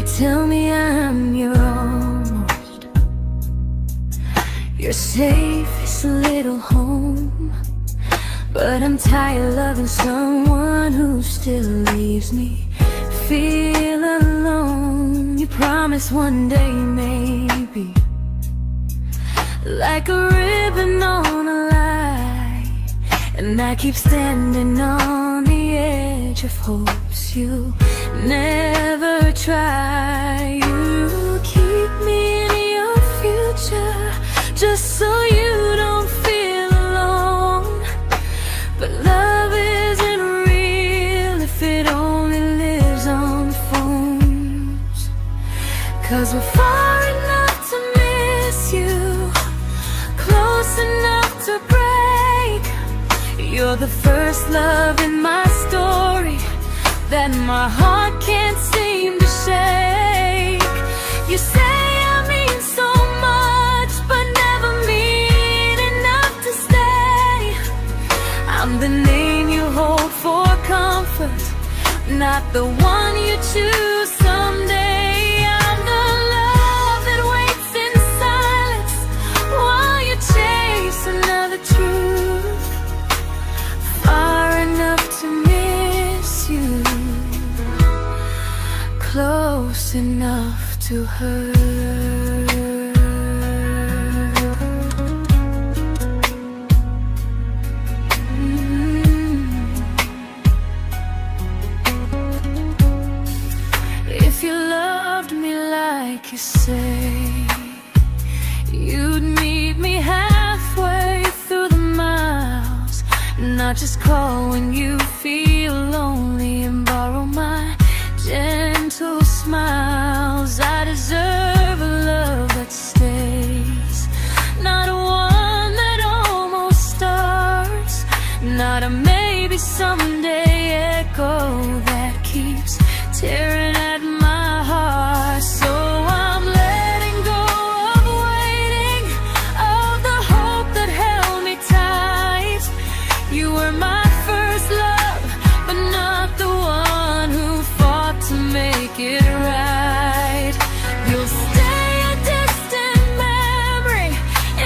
tell me I'm your almost, your safest little home. But I'm tired loving someone who still leaves me feel alone. You promise one day maybe, like a ribbon on a line, and I keep standing on the edge of hopes you never try. You keep me in your future just so you don't feel alone. But love isn't real if it only lives on phones. 'Cause we're far enough to miss you, close enough to break. You're the first love in my story that my heart can't seem to shake. You say I mean so much, but never mean enough to stay. I'm the name you hold for comfort, not the one you choose someday. I'm the love that waits in silence while you chase another truth. Far enough to miss you, close enough to hurt. If you loved me like you say, you'd meet me halfway through the miles, not just call when you feel lonely and borrow my gentle smiles. I deserve a love that stays, not one that almost starts, not a maybe someday echo that keeps tearing at my heart. So I'm letting go of waiting, of the hope that held me tight. You were my first love, but not the one who fought to make it right. You'll stay a distant memory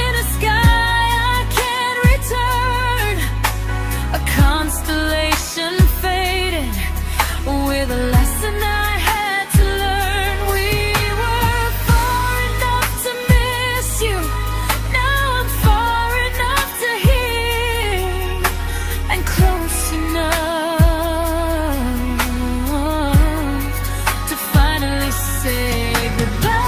in a sky I can't return, a constellation faded with a lesson I had to learn. We were far enough to miss you, now I'm far enough to hear, and close enough to finally say goodbye.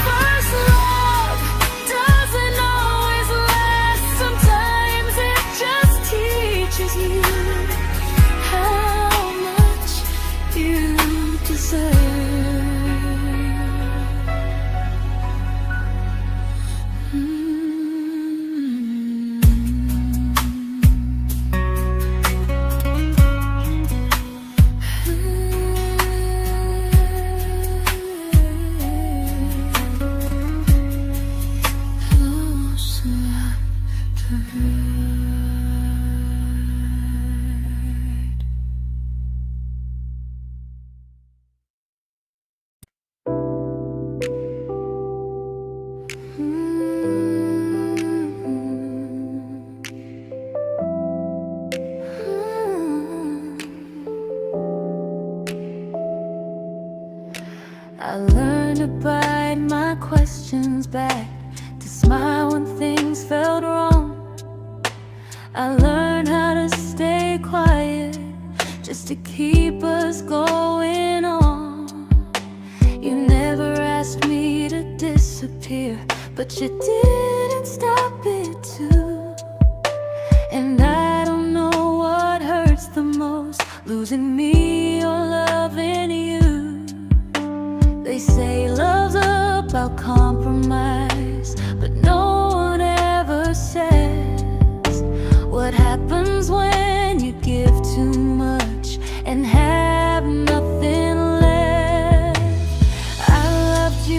First love doesn't always last, sometimes it just teaches you how much you deserve. Close enough to hurt. I learned to bite my questions back, to smile when things felt wrong. I learned how to stay quiet just to keep us going on. You never asked me to disappear, but you didn't stop it too. And I don't know what hurts the most, losing me or loving you. They say love's about compromise, but no one ever says what happens when you give too much and have nothing left. I loved you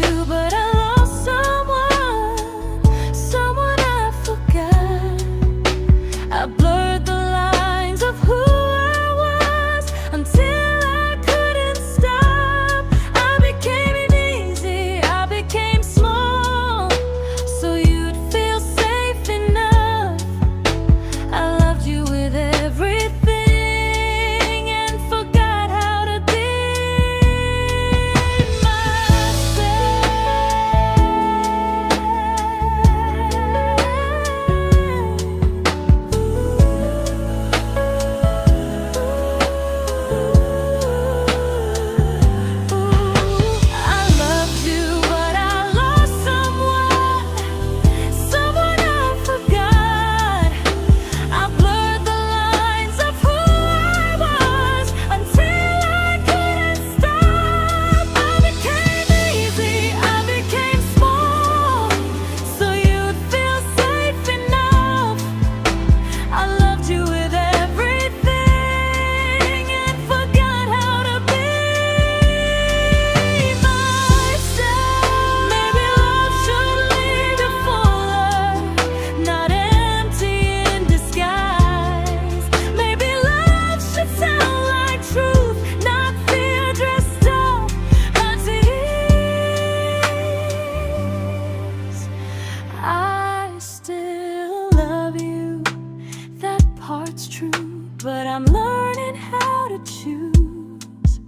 I'm learning how to choose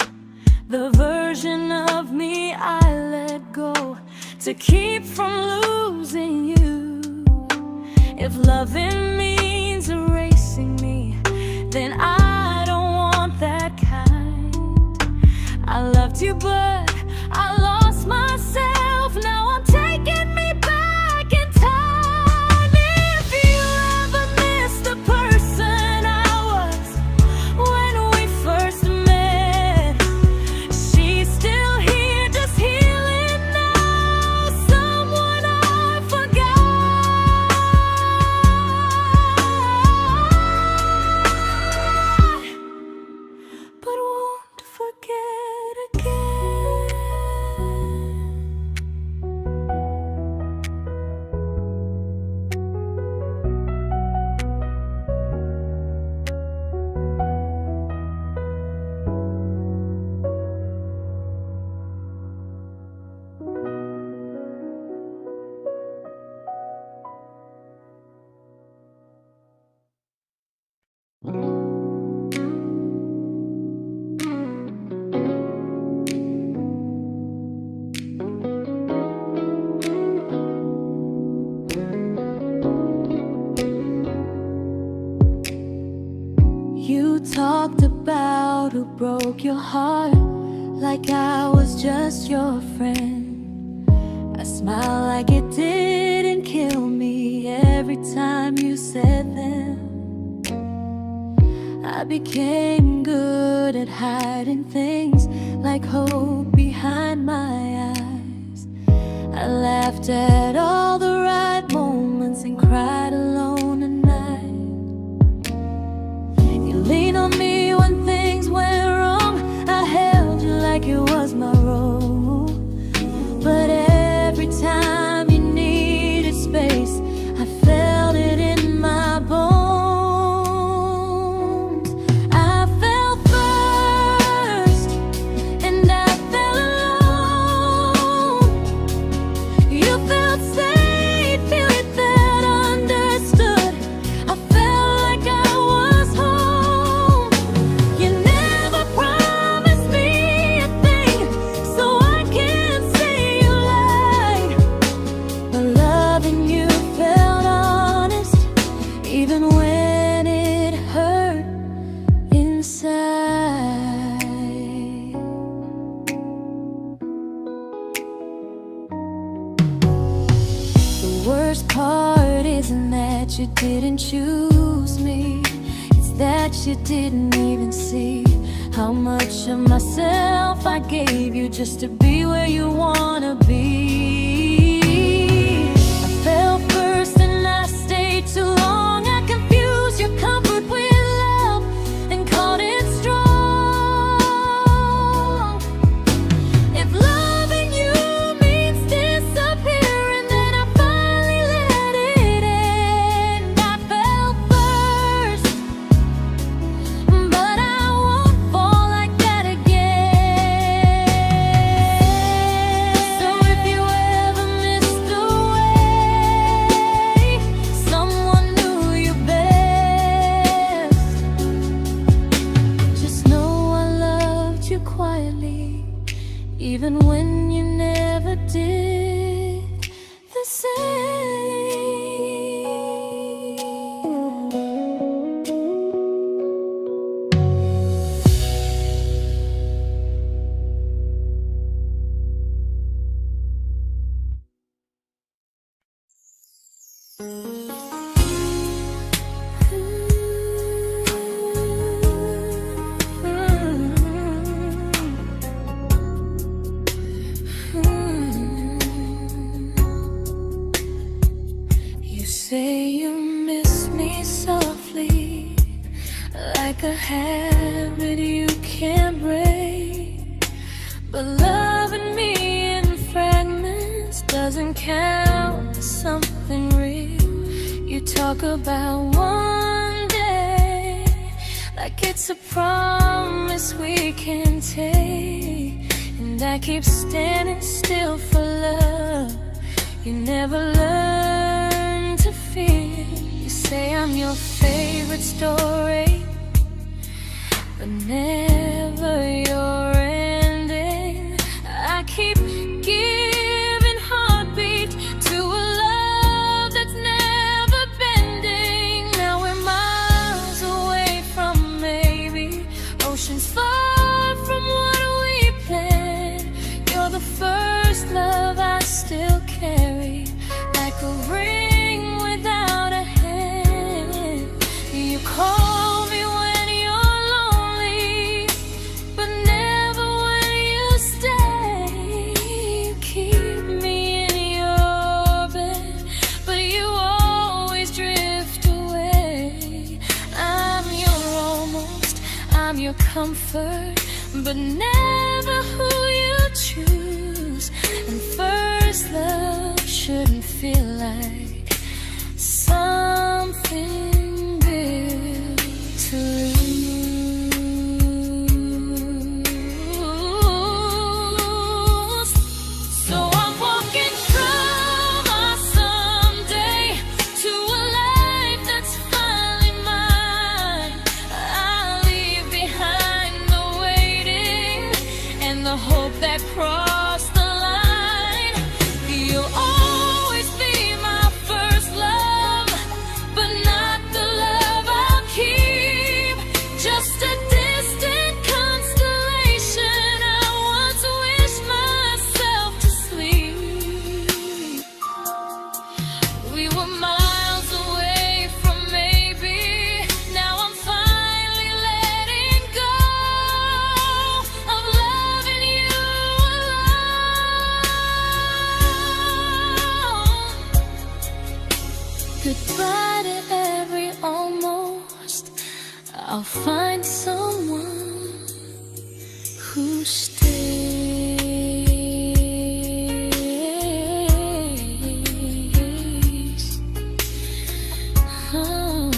the version of me I let go to keep from losing you. If loving means erasing me, then I don't want that kind. I loved you, but I lost myself. Now I'm taking me back in time. If you ever miss the person I was when we first met, she's still here, just healing now. Someone I forgot, but won't forget again. You talked about who broke your heart, like I was just your friend. I smiled like it didn't kill me every time you said them. I became good at hiding things like hope behind my eyes. I laughed at all the right moments and cried alone at night. You leaned on me when things went wrong. I held you like it was my role. But every time you needed space, I felt it in my bones. I fell first, and I fell alone. You felt safe, you felt understood. I felt like I was home. You never promised me a thing, so I can't say you lied. But loving you felt honest, even when it hurt inside. The worst part isn't that you didn't choose me, it's that you didn't even see how much of myself I gave you just to be where you wanna be. I fell first and I stayed too long. I confused your comfort with love and called it strong. If loving you means disappearing, then I finally let it end. I fell first, but I won't fall like that again. So if you ever missed the way someone knew you best, just know I loved you quietly, even when you never did the same. You say you miss me softly, like a habit you can't break. But loving me in fragments doesn't count as something real. You talk about one day like it's a promise we can take, and I keep standing still for love. You never learn to feel. You say I'm your favorite story, but never your ending. I keep giving heartbeat to a love that's never bending. Now we're miles away from maybe, oceans far from what we planned. You're the first love I still carry, like a ring without a hand. You call me when you're lonely, but never when you stay. You keep me in your bed, but you always drift away. I'm your almost, I'm your comfort, but never who you choose. And first love shouldn't feel like something built to lose. So I'm walking through my someday to a life that's finally mine. I'll leave behind the waiting and the hope that crossed the line. You'll always be my first love, but not the love I'll keep. Just a distant constellation I once wished myself to sleep. We were miles away from maybe, now I'm finally letting go of loving you alone. Goodbye to every almost, I'll find someone who stays. Oh.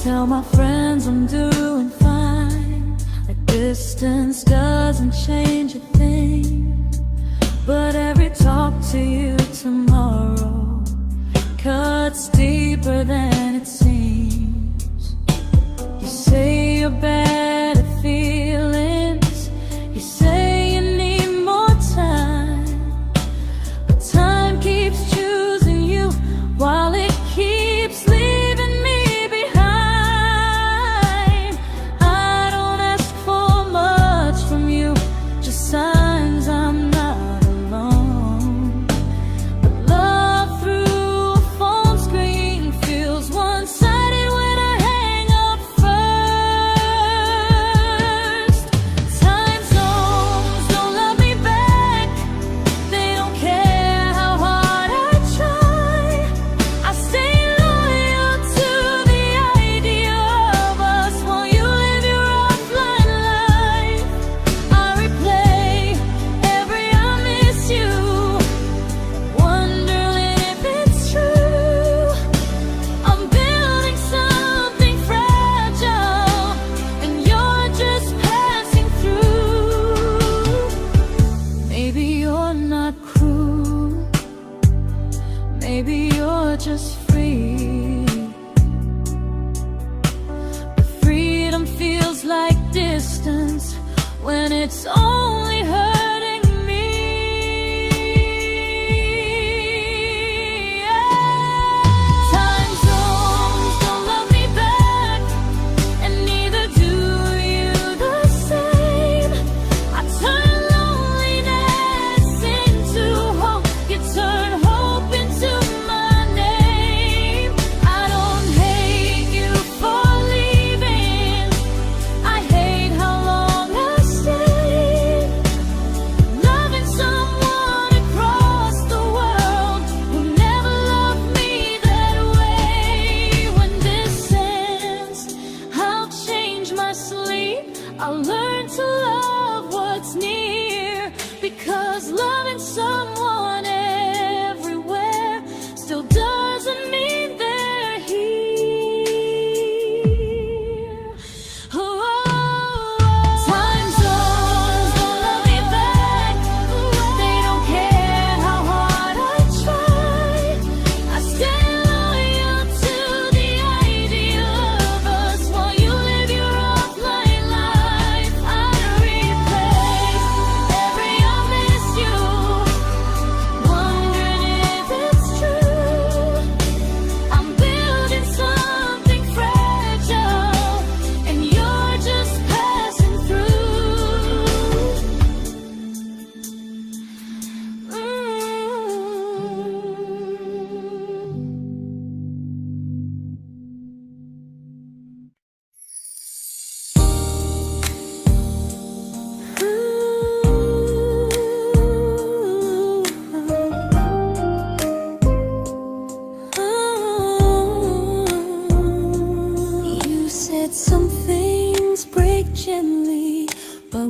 Tell my friends I'm doing fine, like distance doesn't change a thing. But every talk to you tomorrow cuts deeper than it seems. You say you're bad at feelings, you say you need more time, but time keeps choosing you while it keeps leaving me behind. I don't ask for much from you, just signs I'm not alone. But love through a phone screen feels one-sided when I hang up first. Time zones don't love me back, they don't care how hard I try. I stay loyal to the idea of us while you live your offline life. I replay every I miss you, wondering if it's true. I'm building something fragile, and you're just passing through. Maybe you're not cruel, maybe you're just free. But freedom feels like distance when it's only hurting me. Time zones don't love me back, and neither do you the same. I turn loneliness into hope, you turn hope into my name. I don't hate you for leaving, I hate how long I stayed.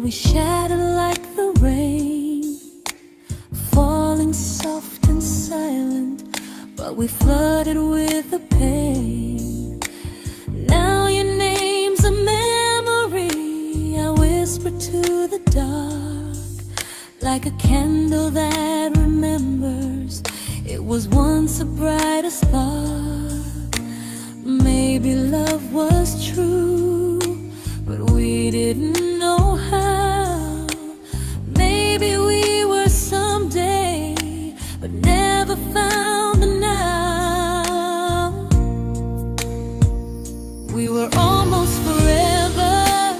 we shattered like the rain, falling soft and silent, but we flooded with the pain. Now your name's a memory I whisper to the dark, like a candle that remembers it was once a brighter spark. Maybe love was true, but we didn't know how. Maybe we were someday, but never found the now. We were almost forever,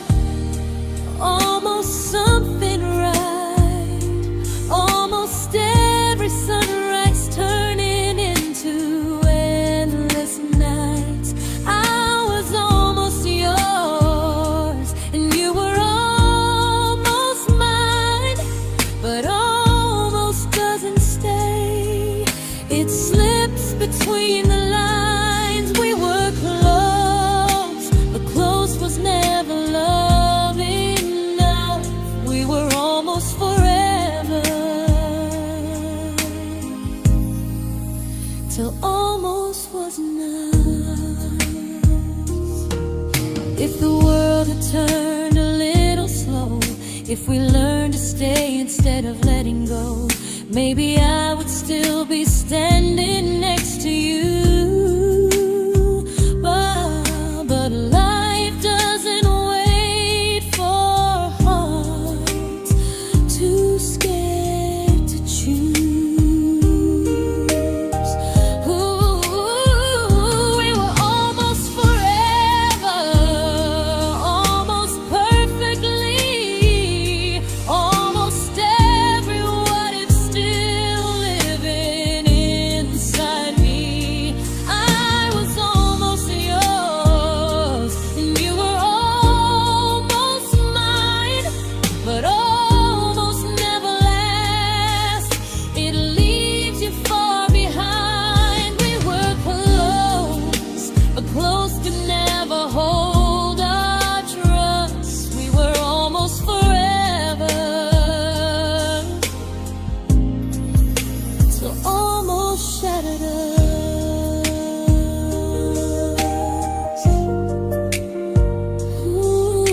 almost something right, almost every sunrise turning into endless nights. I was almost yours, and you were almost mine, but almost doesn't stay. It slips between the lines. We were close, but close was never love enough. We were almost forever, till almost was enough. If the world had turned a little slow, if we learned to stay instead of letting go, maybe I would still be standing next to you. But life doesn't wait for hearts too scared to choose. Ooh, we were almost forever, almost perfectly, almost every what if still living inside me. I was almost yours, and you were almost mine, but almost never lasts. It leaves you far behind. We were close, but close could never hold our trust. We were almost forever, till almost shattered us. Ooh,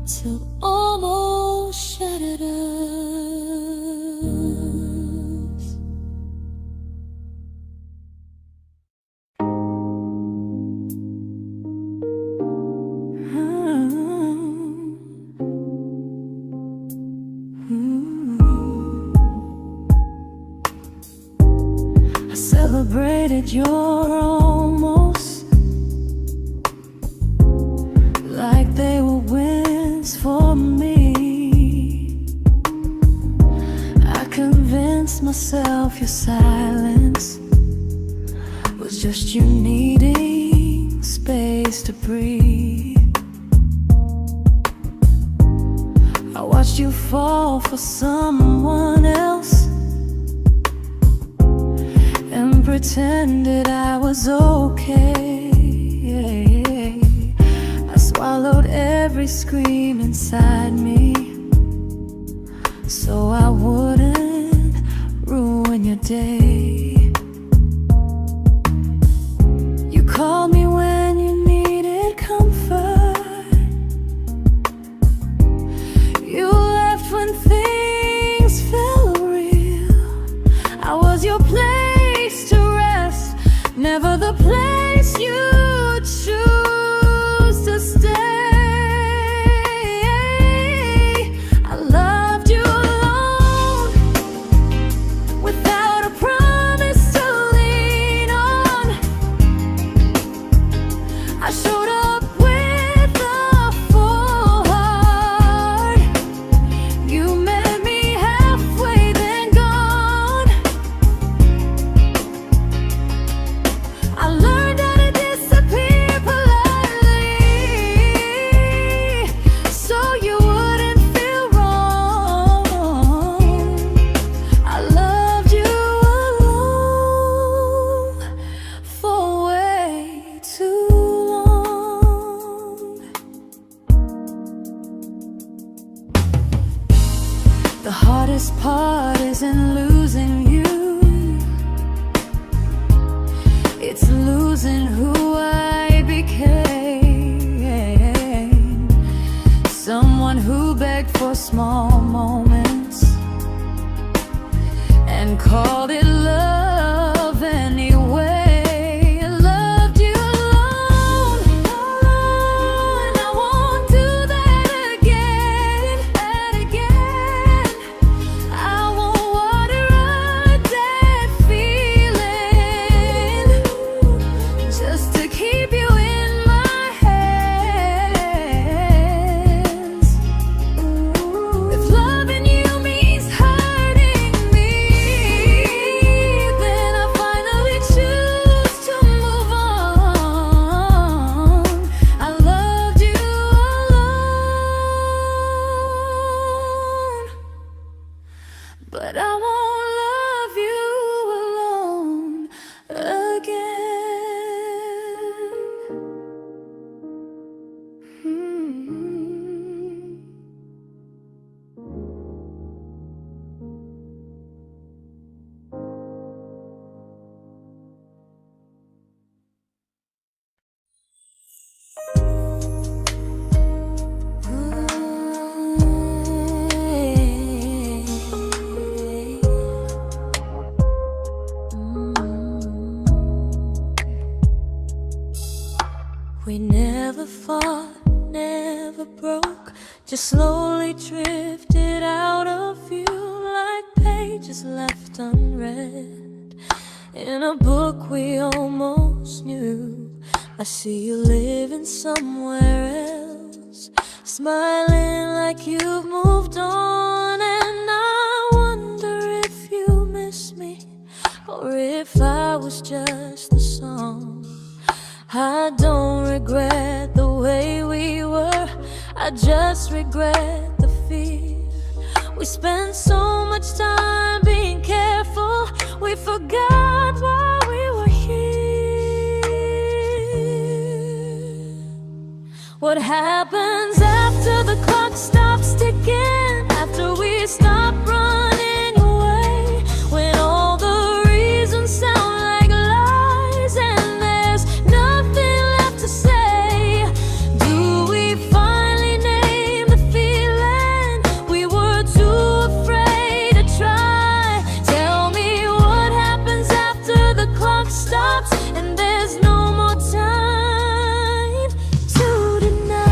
till almost shattered us. I celebrated your almost like they were wins for me. I convinced myself your silence was just you needing space to breathe. I watched you fall for someone else and pretended I was okay. I swallowed every scream inside me so I wouldn't ruin your day. You called me when you needed comfort. You left when things felt real. I was your place to rest, never the place you choose to stay. I loved you alone, without a promise to lean on. I showed up with a full heart. You met me halfway, then gone. I learned how to disappear heart isn't losing you, it's losing who I became. Someone who begged for small moments and called it love anyway. Loved you alone, and I won't do that again, and again. I won't water a dead feeling just to keep you in my hands. If loving you means hurting me, then I finally choose to move on. I loved you alone, but I won't love you alone again. We never fought, never broke, just slowly drifted out of view like pages left unread in a book we almost knew. I see you living somewhere else, smiling like you've moved on, and I wonder if you miss me or if I was just a song. I don't regret the way we were, I just regret the fear. We spent so much time being careful, we forgot why we were here. What happens after the clock stops ticking, after we stop running away, when all the reasons sound like lies and there's nothing left to say? Do we finally name the feeling we were too afraid to try? Tell me what happens after the clock stops and there's no more time to deny.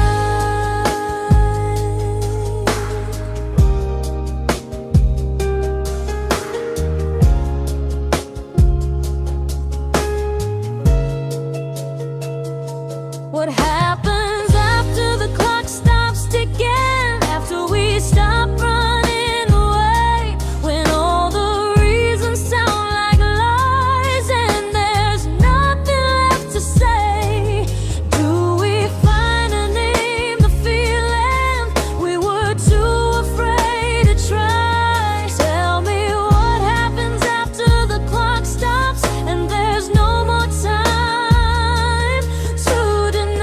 What happens after the clock stops ticking, after we stop running away, when all the reasons sound like lies and there's nothing left to say? Do we finally name the feeling we were too afraid to try? Tell me what happens after the clock stops and there's no more time to deny.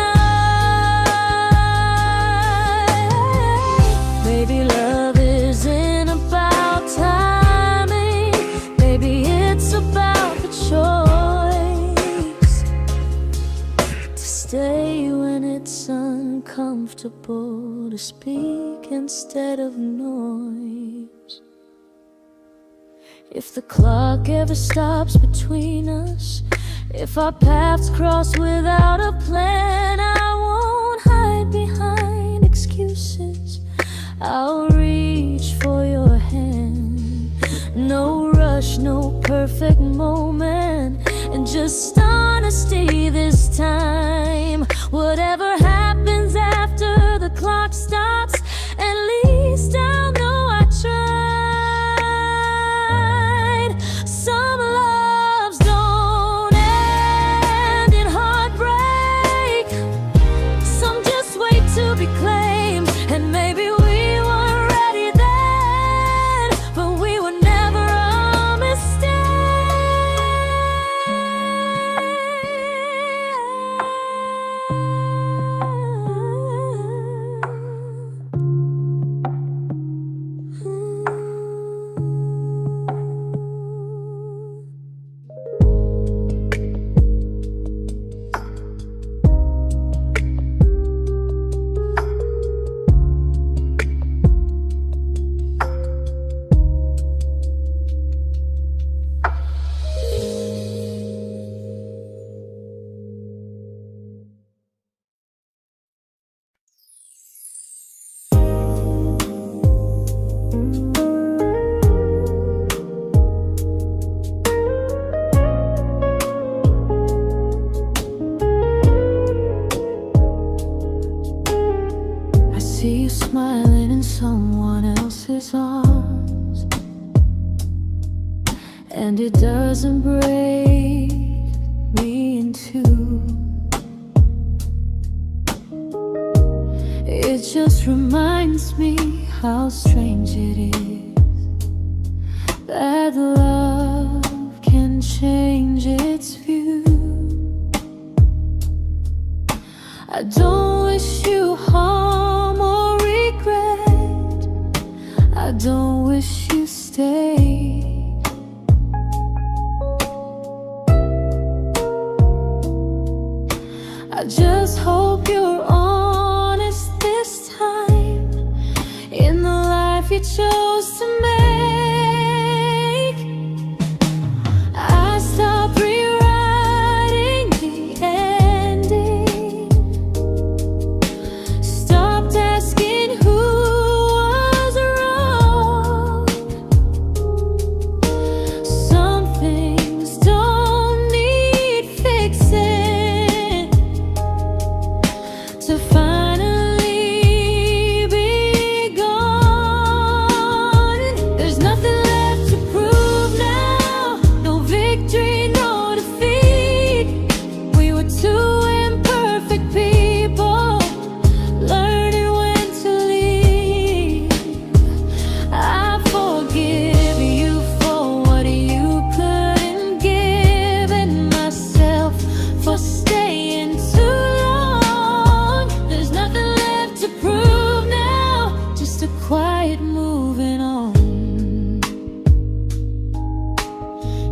Maybe love isn't about timing, maybe it's about the choice to stay when it's uncomfortable, to speak instead of noise. If the clock ever stops between us, if our paths cross without a plan, I won't hide behind excuses, I'll reach for your hand. No rush, no perfect moment, and just honesty this time. Whatever happens after the clock stops, at least I'll know I tried. Some loves don't end in heartbreak, some just wait to be claimed, and maybe we weren't ready then, but we were never a mistake. and it doesn't break me in two. It just reminds me how strange it is that love can change its view. I don't wish you harm or regret. I don't wish you stay. I just hope you're honest this time in the life you chose to make. I stopped rewriting the ending, stopped asking who was wrong. Some things don't need fixing to finally be gone. There's nothing left to prove now, no victory, no defeat. We were two imperfect people, learning when to leave. I forgive you for what you couldn't give, and myself for staying too long. There's nothing left to prove now, just a quiet moving on.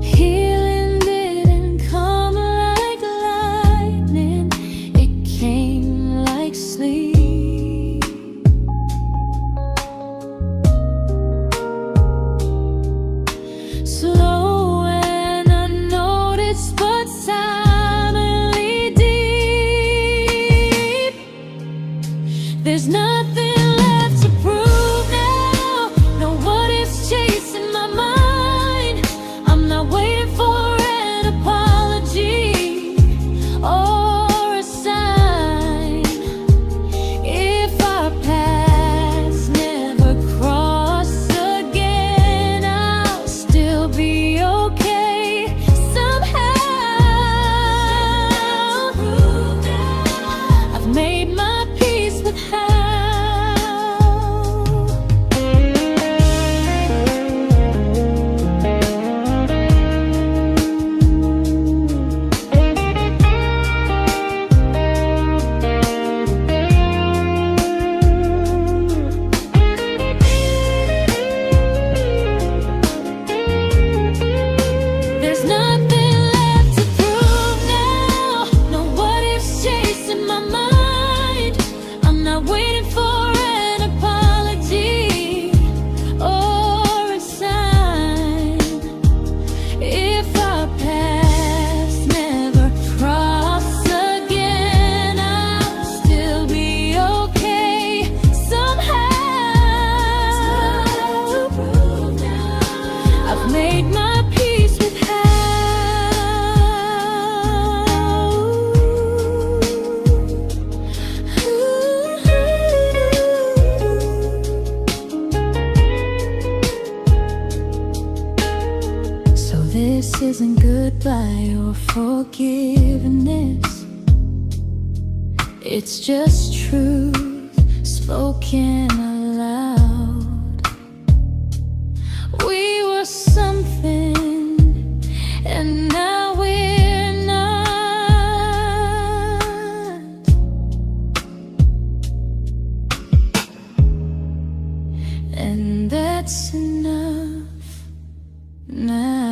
Healing didn't come like lightning, it came like sleep. Slow and unnoticed, but silently deep. There's nothing left to prove now, no what ifs chasing my mind. I'm not waiting for an apology or a sign. If our paths never cross again, I'll still be okay somehow. I've made my peace with how. There's nothing left to prove now, no what ifs chasing my mind. I'm not waiting for an apology or a sign. If our paths never cross again, I'll still be okay somehow. I've made my peace with how. So this isn't goodbye or forgiveness, it's just truth spoken aloud. We were something, and now we're not. And that's enough now.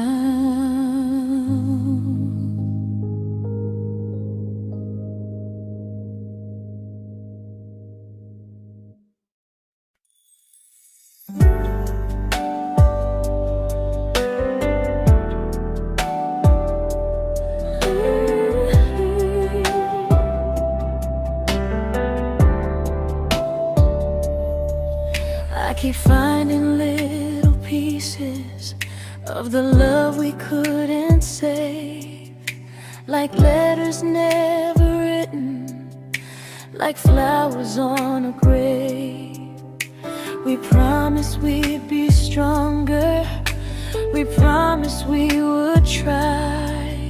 I keep finding little pieces of the love we couldn't save, like letters never written, like flowers on a grave. We promised we'd be stronger, We promised we would try,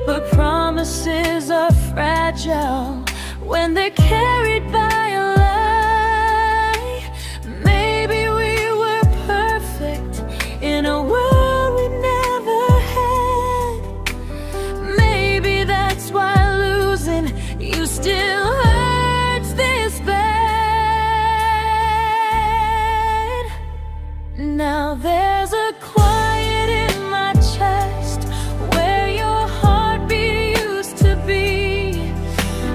but promises are fragile when they're carried by a lie. Maybe we were perfect in a world we never had. Maybe that's why losing you still hurts this bad. Now there's a quiet in my chest where your heartbeat used to be,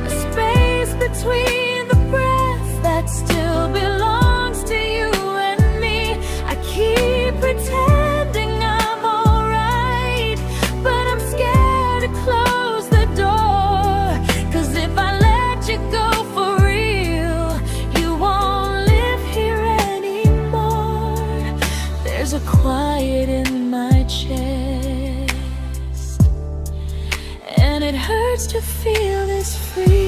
a space between the breath that still belongs to you and me. I keep pretending I'm alright, but I'm scared to close the door. 'Cause if I let you go for real, you won't live here anymore. There's a quiet in my chest, and it hurts to feel this free.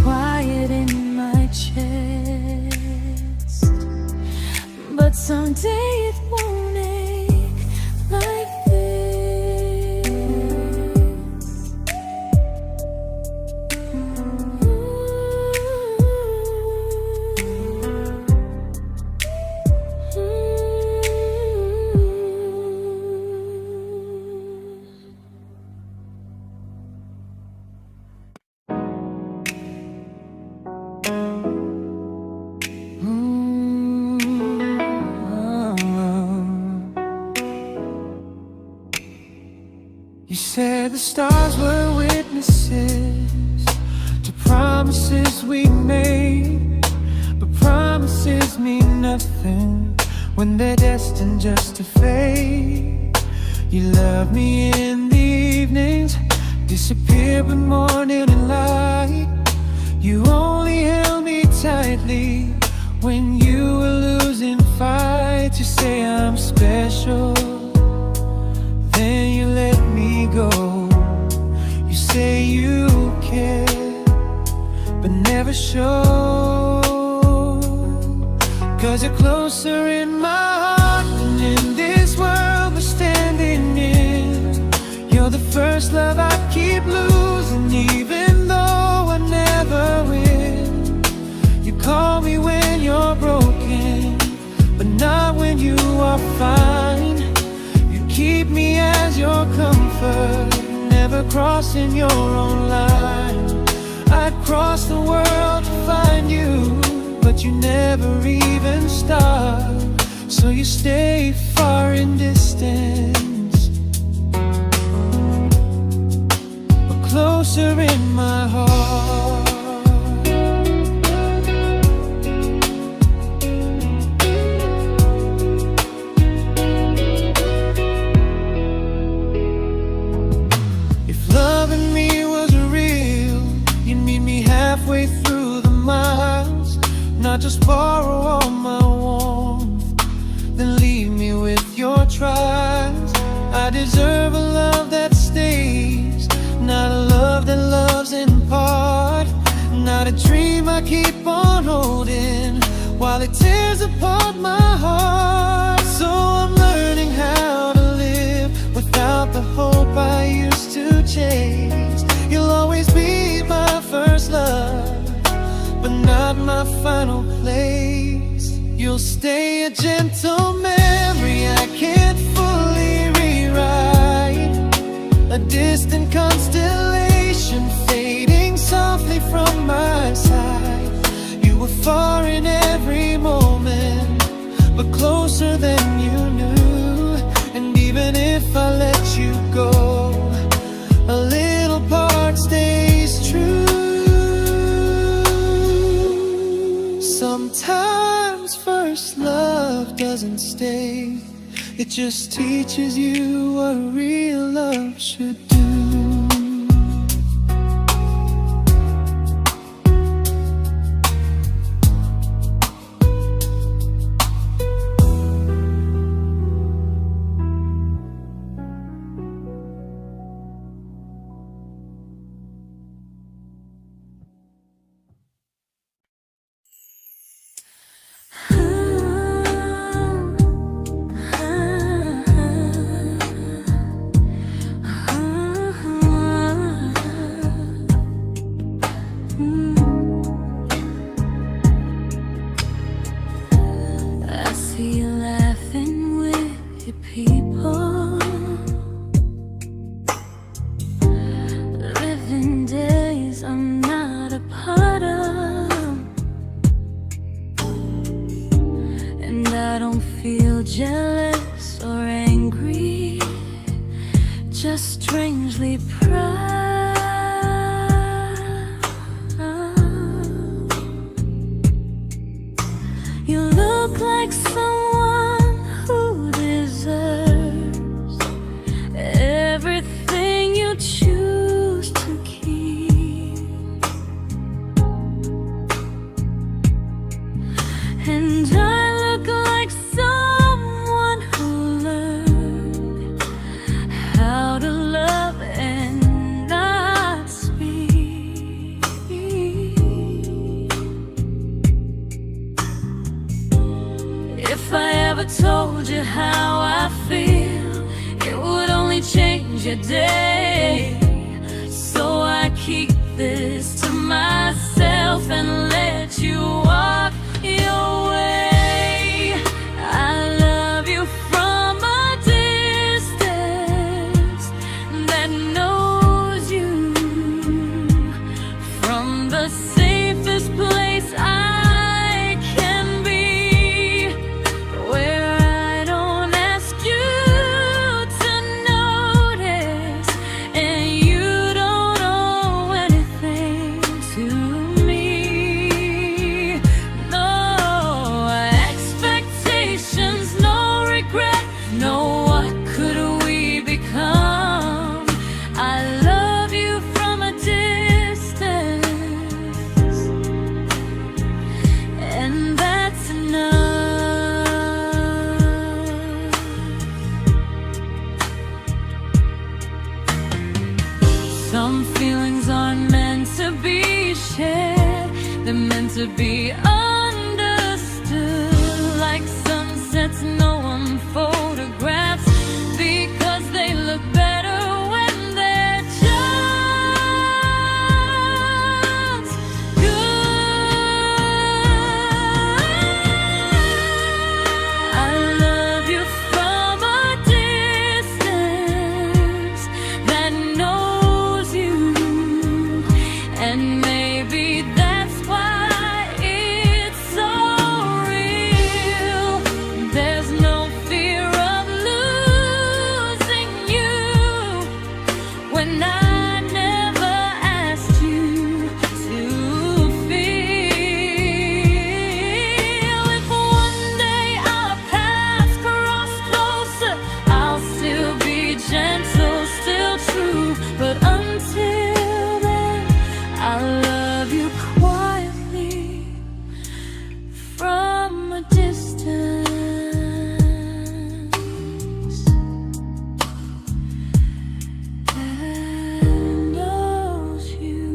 Quiet in my chest, but someday it won't ache like this. You said the stars were witnesses to promises we made, but promises mean nothing when they're destined just to fade. You love me in the evenings, disappear when morning and light. You only held me tightly when you were losing fights. You say I'm special, then you let me go. You say you care, but never show. 'Cause you're closer in my heart than in this world we're standing in. You're the first love I keep losing, even though I never win. You call me when you're broken, but not when you are fine. Keep me as your comfort, never crossing your own line. I'd cross the world to find you, but you never even start. So you stay far in distance, but closer in my heart. Halfway through the miles, not just borrow all my warmth, then leave me with your trials. I deserve a love that stays, not a love that loves in part. Not a dream I keep on holding while it tears apart my heart. So I'm learning how to live without the hope I used to chase. You'll always be my first love, but not my final place. You'll stay a gentle memory distant constellation fading softly from my side. You were far in every moment, but closer than you knew. And even if I let you go, a little part stays true. Sometimes first love doesn't stay, it just teaches you what real love should do. Jealous or angry, just strangely proud. You look like someone who deserves everything you choose to keep. And I look like someone who learned how to love and not speak. If I ever told you how I feel, it would only change your day. So I keep this to myself and let you walk your way. I love you from a distance that knows you, from the safest place I can be, where I don't ask you to notice and you don't owe anything to me. No expectations, no regret, no what could we become. I love you from a distance, and that's enough. Some feelings aren't meant to be shared, they're meant to be understood. Like sunsets no one photographs, because they look better when they're just good. I love you from a distance that knows you, and maybe that's why it's so real. There's no fear of losing you when I never asked you to feel. If one day our paths cross closer, I'll still be gentle, still true. But until then, I love you quietly from a distance that knows you.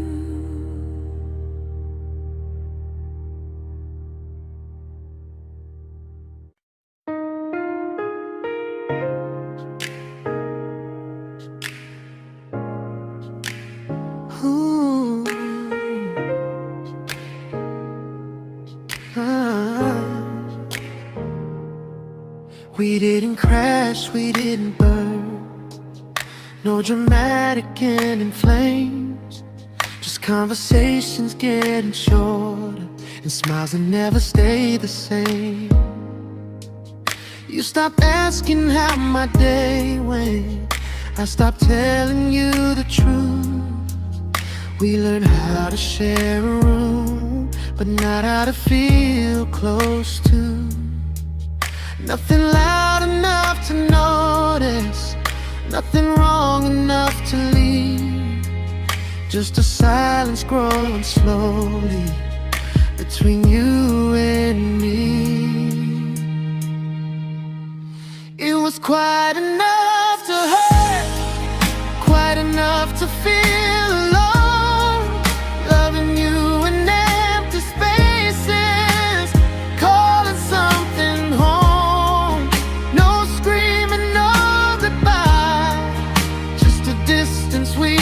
Ooh. Ah. We didn't crash, we didn't burn. No dramatic ending flames, just conversations getting shorter, and smiles that never stay the same. You stopped asking how my day went, I stopped telling you the truth. We learned how to share a room, but not how to feel close to. Nothing loud enough to notice, nothing wrong enough to leave. Just a silence growing slowly between you and me. It was quite enough to hurt, quite enough to feel alone. Loving you in empty spaces, calling something home. No screaming, no goodbye, just a distance we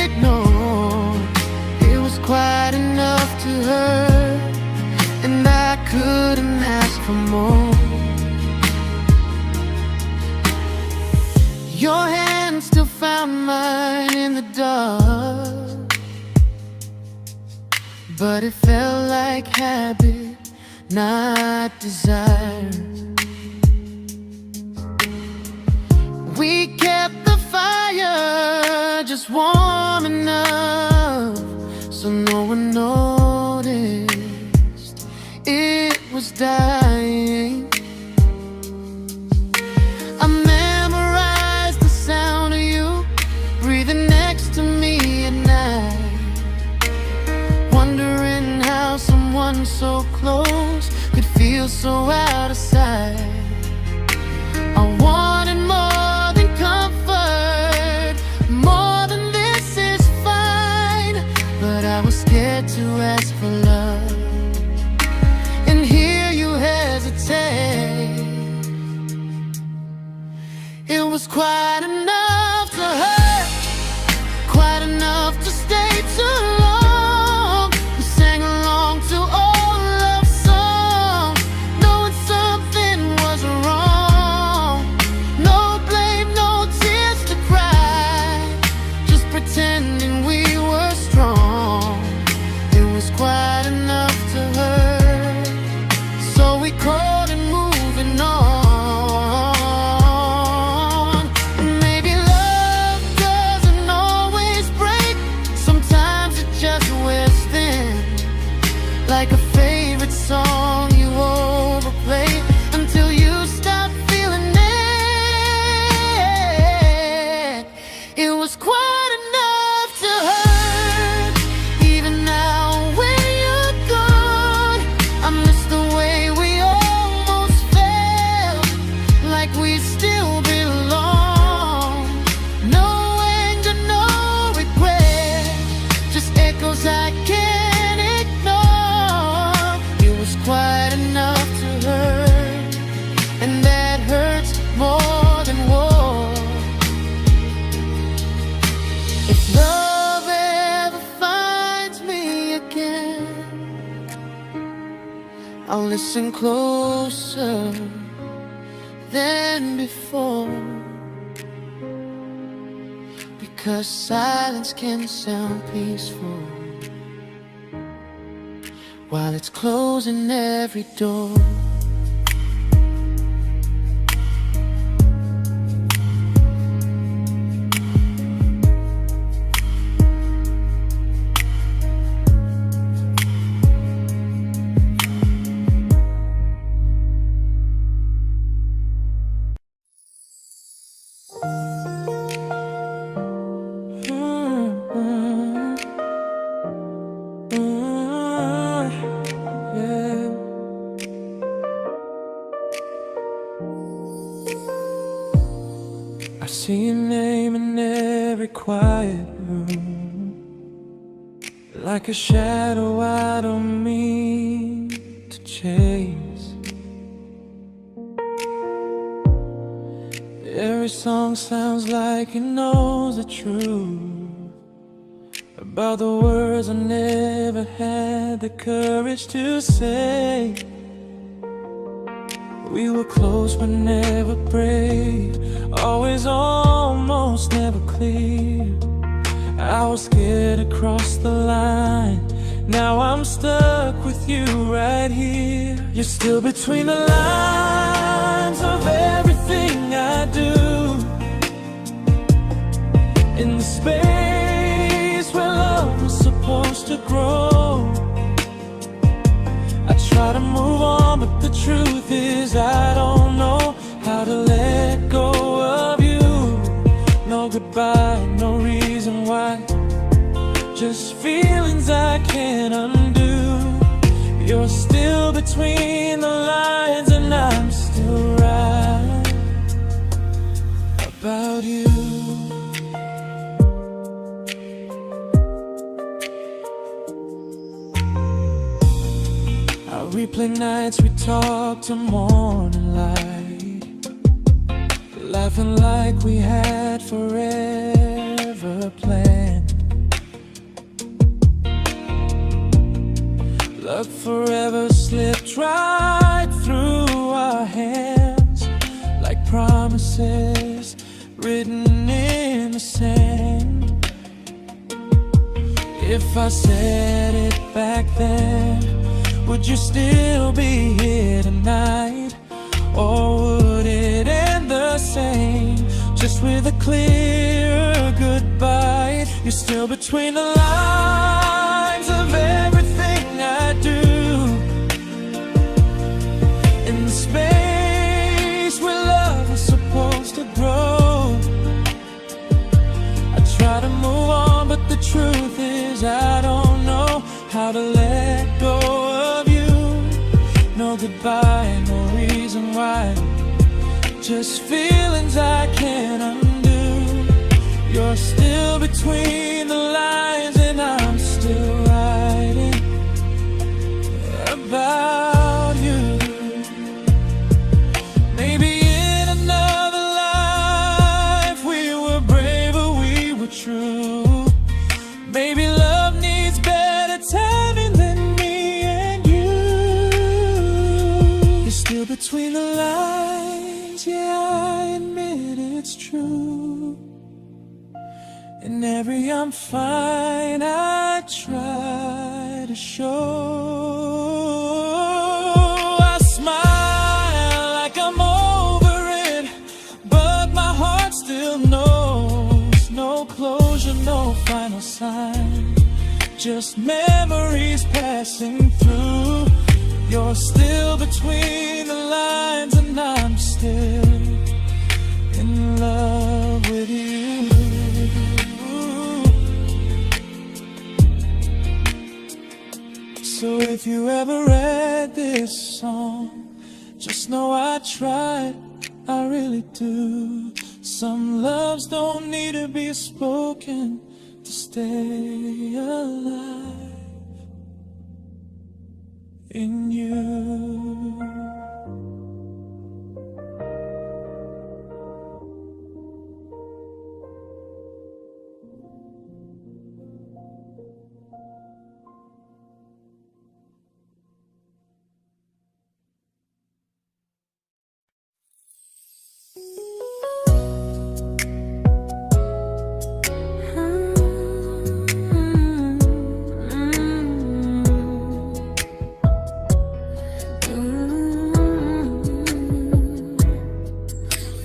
ignored. It was quite enough to hurt, and I couldn't ask for more. Your hand still found mine in the dark, but it felt like habit, not desire. We kept the fire just warm enough so no one noticed it was dying. I memorized the sound of you breathing next to me at night, wondering how someone so close could feel so out of sight. I wanted more than comfort, more than this is fine, but I was scared to ask for love, and here you hesitate. It was quite enough to hurt, quite enough to stay too long. We sang along to old love songs, knowing something was wrong. No blame, no tears to cry, just pretending we were strong. It was quite enough to hurt, so we called it moving on. Maybe love doesn't always break, sometimes it just wears thin, like a favorite song you overplay until you stop feeling it. It was quite enough to hurt, even now when you're gone. I miss the way we almost felt, like we still belong. No anger, no regret, just echoes I can't ignore. It was quite enough to hurt, and that hurts more than war. If love ever finds me again, I'll listen closer than before, because silence can sound peaceful while it's closing every door. I see your name in every quiet room, like a shadow I don't mean to chase. Every song sounds like it knows the truth about the words I never had the courage to say. We were close but never brave, always almost, never close. clear. I was scared to cross the line. Now I'm stuck with you right here. You're still between the lines of everything I do. In the space where love was supposed to grow. I try to move on, but the truth is I don't know how to let go of you. No goodbye, no reason why. Just feelings I can't undo. You're still between the lines, and I'm still right about you. I replay nights we talk till morning light, laughing like we had forever planned. Luck forever slipped right through our hands, like promises written in the sand. If I said it back then, would you still be here tonight? Or would it end the same, just with a clear goodbye? You're still between the lines of everything I do. In the space where love was supposed to grow. I try to move on, but the truth is I don't know how to let go of you. No goodbye, no reason why. Just feelings I can't undo. You're still between the lines, and I'm still writing about you. Maybe in another life we were braver, we were true. Maybe love needs better timing than me and you. You're still between the lines, yeah, I admit it's true. In every I'm fine I try to show. I smile like I'm over it, but my heart still knows. No closure, no final sign, just memories passing through. You're still between the lines, and I'm still in love with you. So if you ever read this song, just know I tried, I really do. Some loves don't need to be spoken to stay alive in you.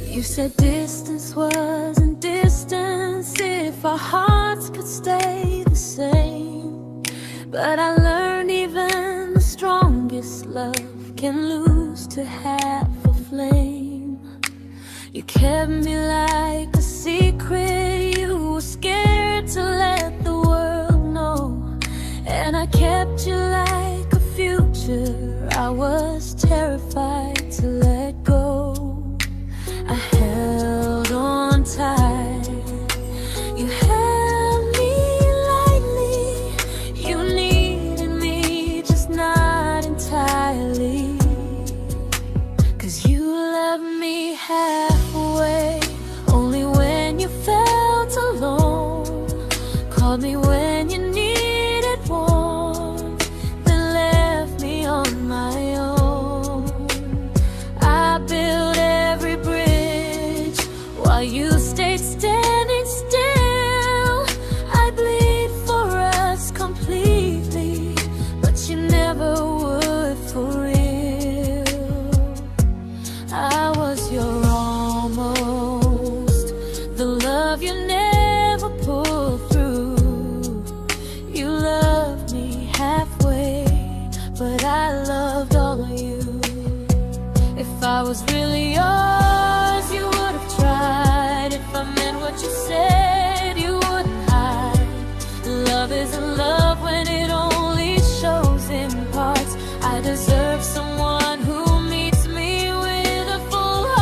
You said distance wasn't distance if our hearts could stay the same. But I learned even the strongest love can lose to half a flame. You kept me like a secret you were scared to let the world know. And I kept you like a future I was terrified to let go. I held on tight, you held me lightly. You needed me, just not entirely. 'Cause you loved me halfway, only when you felt alone. Called me when you needed warmth, then left me on my own. I built every bridge while you stayed standing still. love you never pulled through. You loved me halfway, but I loved all of you. If I was really yours, you would have tried. If I meant what you said, you wouldn't hide. Love isn't love when it only shows in parts. I deserve someone who meets me with a full heart.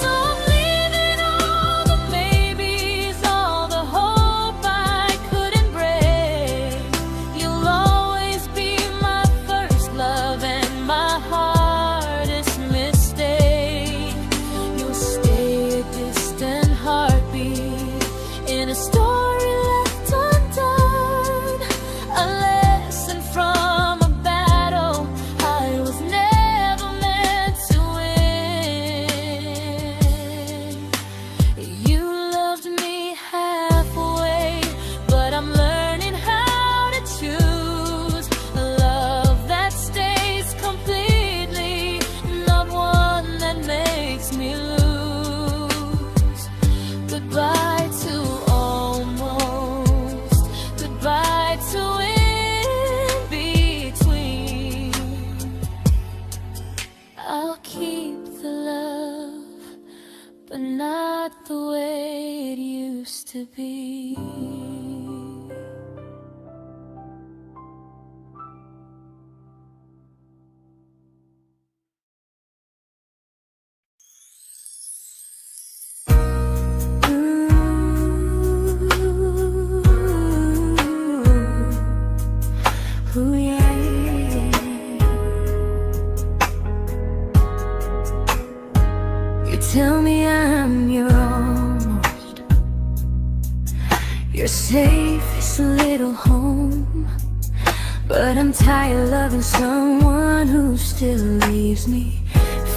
So I'm leaving all the maybes, all the hope I couldn't break. You'll always be my first love and my hardest mistake. You'll stay a distant heartbeat in a story left undone, a lesson from a battle I was never meant to win. You loved me halfway, but I'm learning how to choose a love that stays completely, not one that makes me lose. Goodbye to almost, goodbye to in between. I'll keep the love, but not the way it used to be. Ooh, yeah, yeah. You tell me I'm your almost, your safest little home, but I'm tired loving someone who still leaves me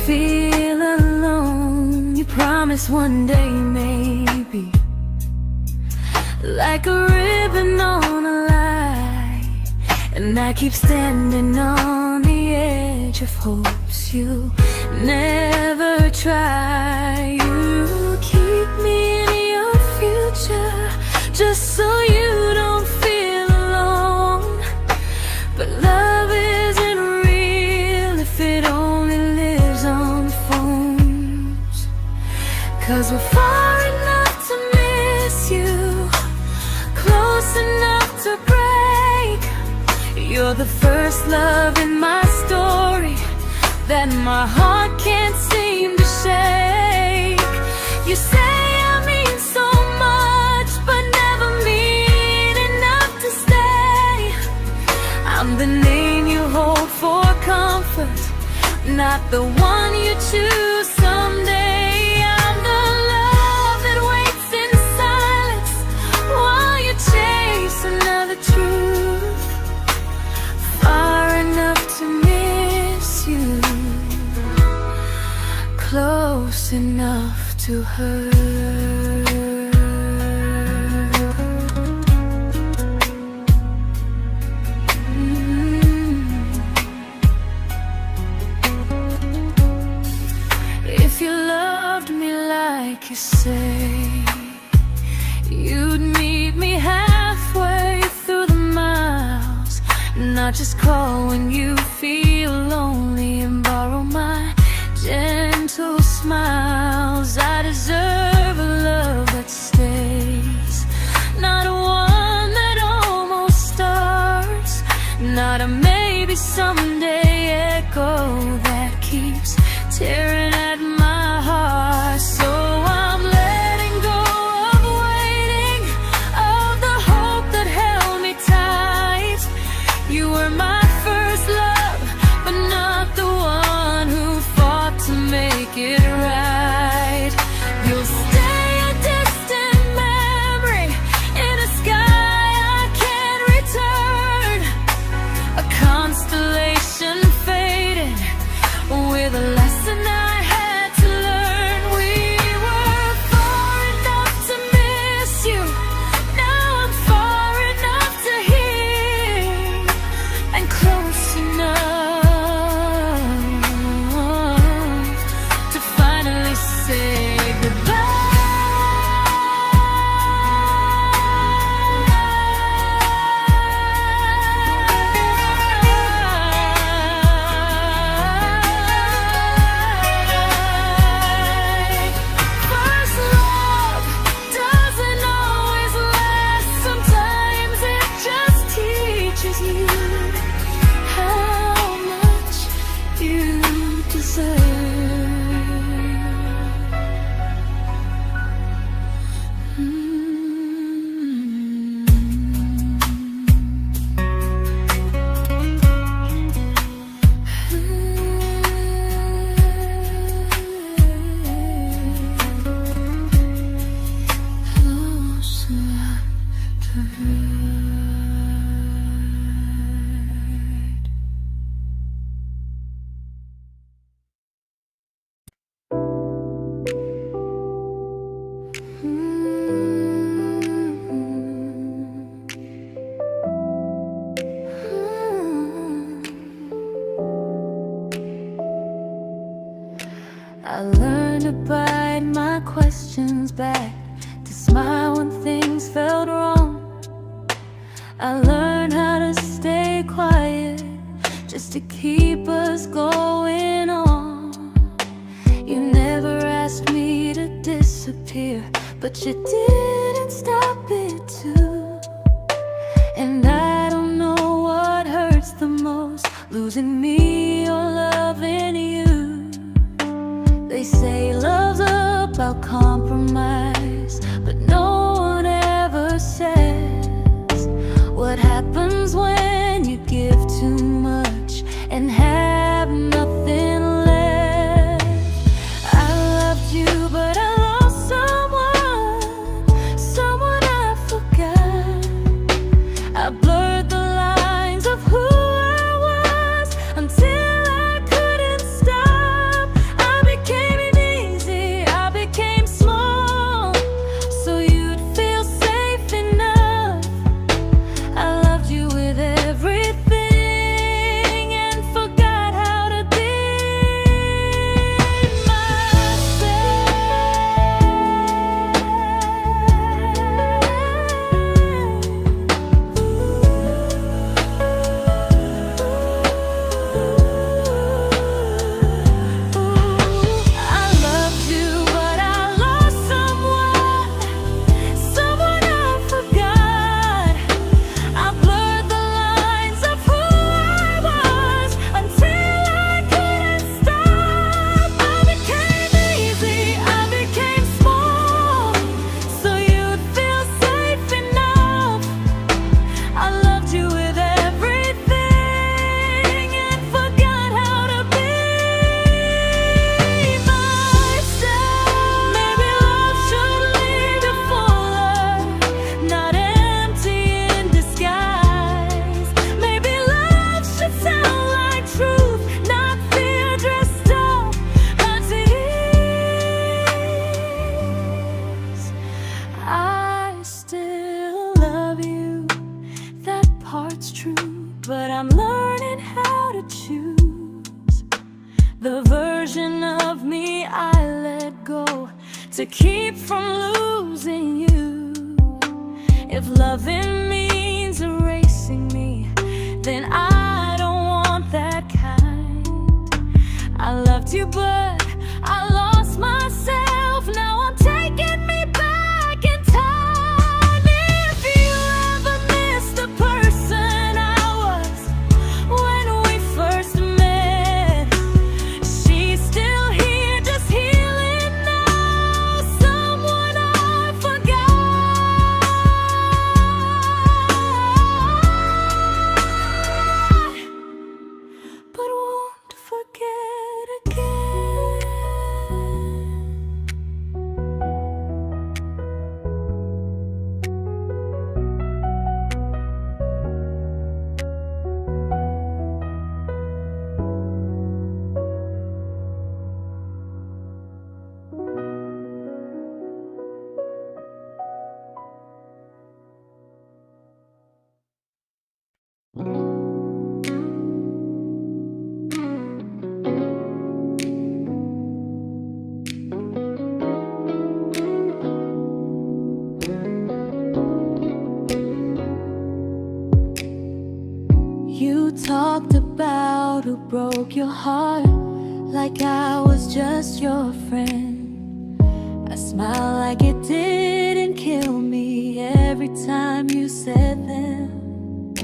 feel alone. You promise one day maybe, like a ribbon on a line, and I keep standing on the edge of hopes you never try. You keep me in your future just so you don't feel alone. But love isn't real if it only lives on phones. 'Cause we're far enough to miss you, close enough to break. You're the first love in my story that my heart can't seem to shake. You say I mean so much, but never mean enough to stay. I'm the name you hold for comfort, not the one you choose someday. I'm the love that waits in silence while you chase another truth. Far enough to miss you, close enough to hurt. If you loved me like you say, you'd meet me halfway through the miles, not just call when you feel lonely and borrow my gentle smiles. I deserve a love that stays, not one that almost starts, not a maybe someday echo that keeps tearing at my heart. So I'm letting go of waiting, of the hope that held me tight. You were my first love, but not the one I learned to bite my questions back, to smile when things felt wrong. I learned how to stay quiet, just to keep us going on. You never asked me to disappear, but you didn't stop it too. And I don't know what hurts the most, losing me or loving you. They say love's about compromise, but no one ever says what happens when you give too much and have nothing left. I loved you, but I lost someone I forgot. I blurred the lines of who I was until I couldn't stop. I became easy, I became small, so you'd feel safe enough. I loved you with everything and forgot how to be I loved you, but I lost someone I forgot. I blurred the lines of who I was until I couldn't stop. I became easy, I became small, so you'd feel safe enough. I loved you with everything and forgot how to be myself. Maybe love should lead you fuller, not empty in disguise. Maybe love should sound like truth, not fear dressed up as ease. I still love you, that part's true, but I'm learning how to choose the version of me I let go to keep from losing you. If loving means erasing me, then I don't want that kind. I loved you, but I lost myself. Now I'm taking me back in time. If you ever missed the person I was when we first met, she's still here, just healing now. Someone I forgot, but won't forget again. You talked about who broke your heart, like I was just your friend. I smile like it didn't kill me every time you said them.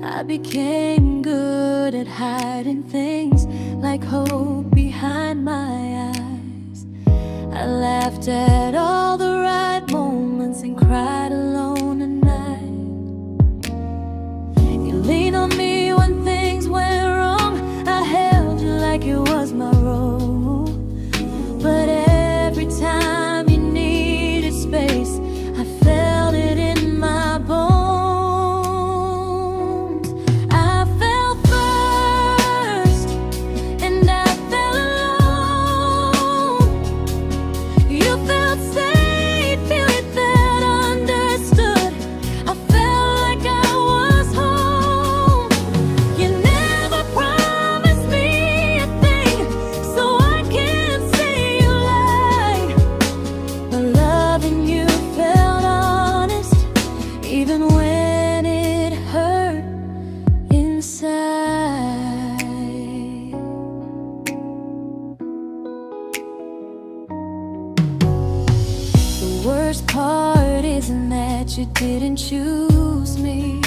I became good at hiding things like hope behind my eyes. I laughed at all the right moments and cried alone at night. You leaned on me when things went wrong. I held you like it was my role. But every time you needed space, I felt it in my bones. I fell first, and I fell alone. You felt safe. worst part isn't that you didn't choose me,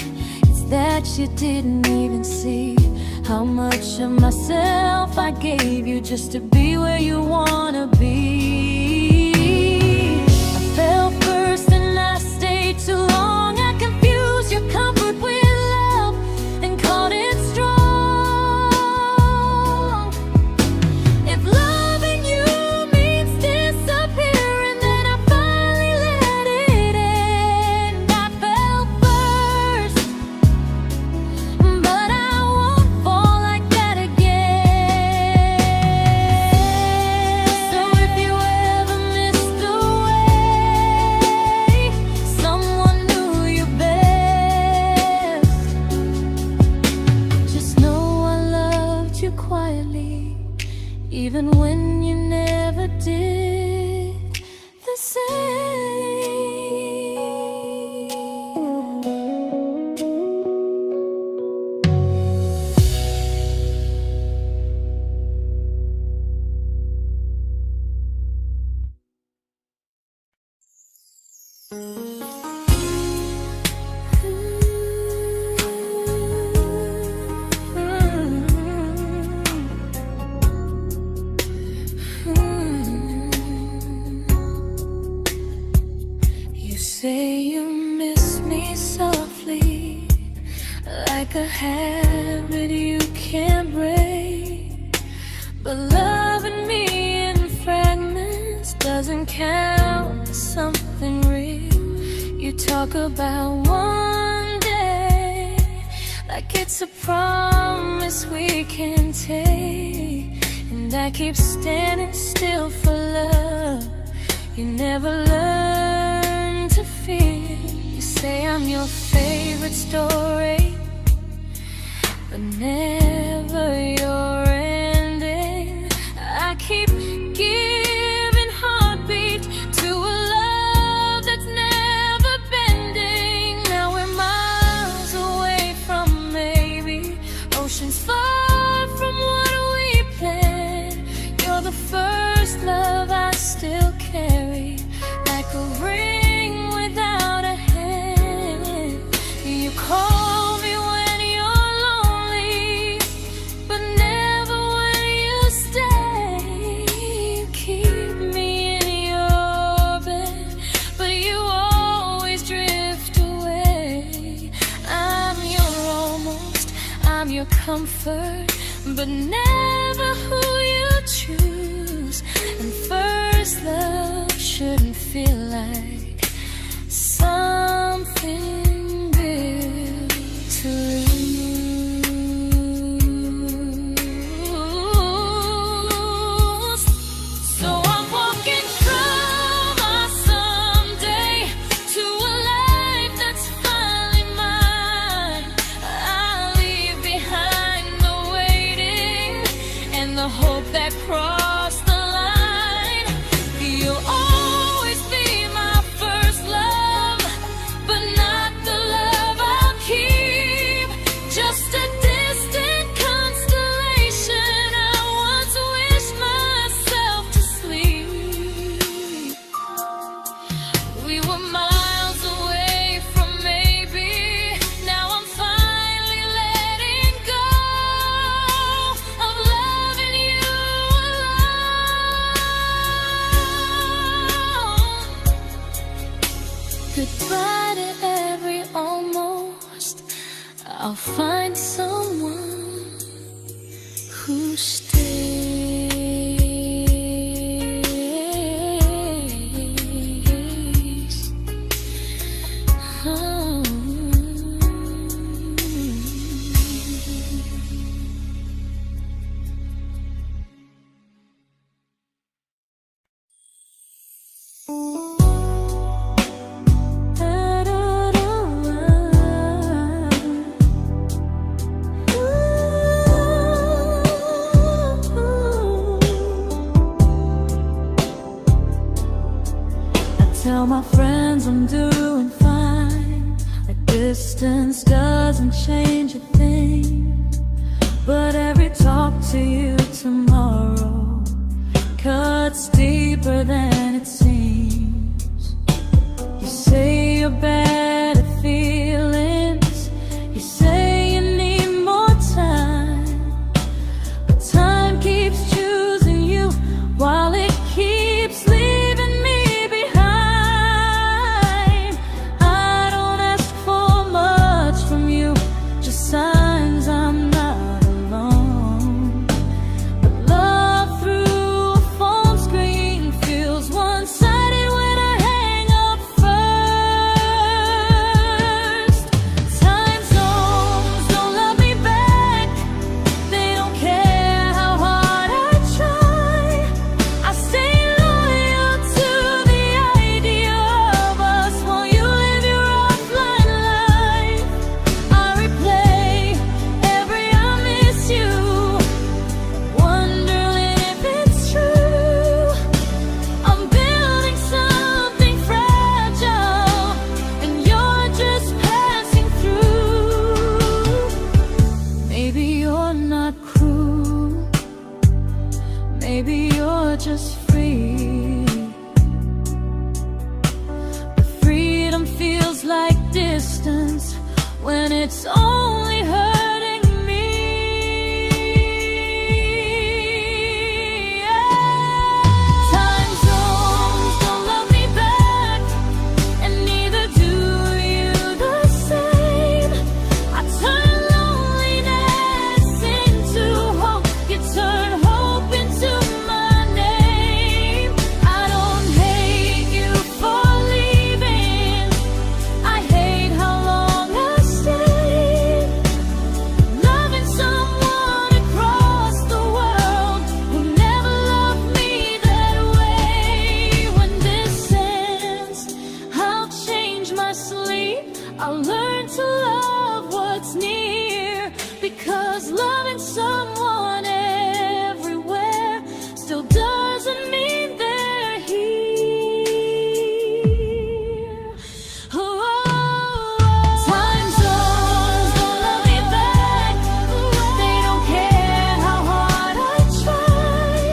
it's that you didn't even see how much of myself I gave you just to be where you wanna be. I fell first and I stayed too long. I confused your comfort with love and called it strong. If loving you means disappearing, then I finally let it end. I fell first, but I won't fall like that again. So if you ever missed the way someone knew you best, just know I loved you quietly, even when you never did the same. You say you miss me softly, like a habit you can't break. But loving me in fragments doesn't count as something real. You talk about one day like it's a promise we can take, and I keep standing still for love. You never learn to feel. You say I'm your favorite story, but never your ending. I keep giving heartbeat to a love that's never bending. Now we're miles away from maybe oceans far from what we planned. You're the first love I still carry, like a ring without a hand. You call me when you're lonely, but never when you stay. You keep me in your bed, but you always drift away. I'm your almost, I'm your comfort, but never who you choose. And first love shouldn't feel like something built to lose. So I'm walking from my someday to a life that's finally mine. I'll leave behind the waiting and the hope that crossed the line. You'll always be my first love, but not the love I'll keep. Just a distant constellation I once wished myself to sleep. We were miles away from maybe. Now I'm finally letting go of loving you alone. Goodbye to every almost. I'll find someone who stays. Oh. Tell my friends I'm doing fine, that distance doesn't change a thing. But every talk to you tomorrow cuts deeper than it seems. your better feelings. You say you need more time, but time keeps choosing you while it keeps leaving me behind. I don't ask for much from you, just signs I'm not alone. But love through a phone screen feels one-sided when I hang up first. Time zones don't love me back. They don't care how hard I try. I stay loyal to the idea of us while you live your offline life. I replay every I miss you, wondering if it's true. I'm building something fragile, and you're just passing through. Maybe you're not cruel, maybe you're just free. But freedom feels like distance when it's only hurting me. Time zones don't love me back, and neither do you the same. I turn loneliness into hope, you turn hope into my name. I don't hate you for leaving, I hate how long I stayed. Loving someone across the world who never loved me that way. When this ends, I'll change my sleep, I'll learn to love what's near, because loving someone everywhere still doesn't mean they're here. Time zones don't love me back. They don't care how hard I try.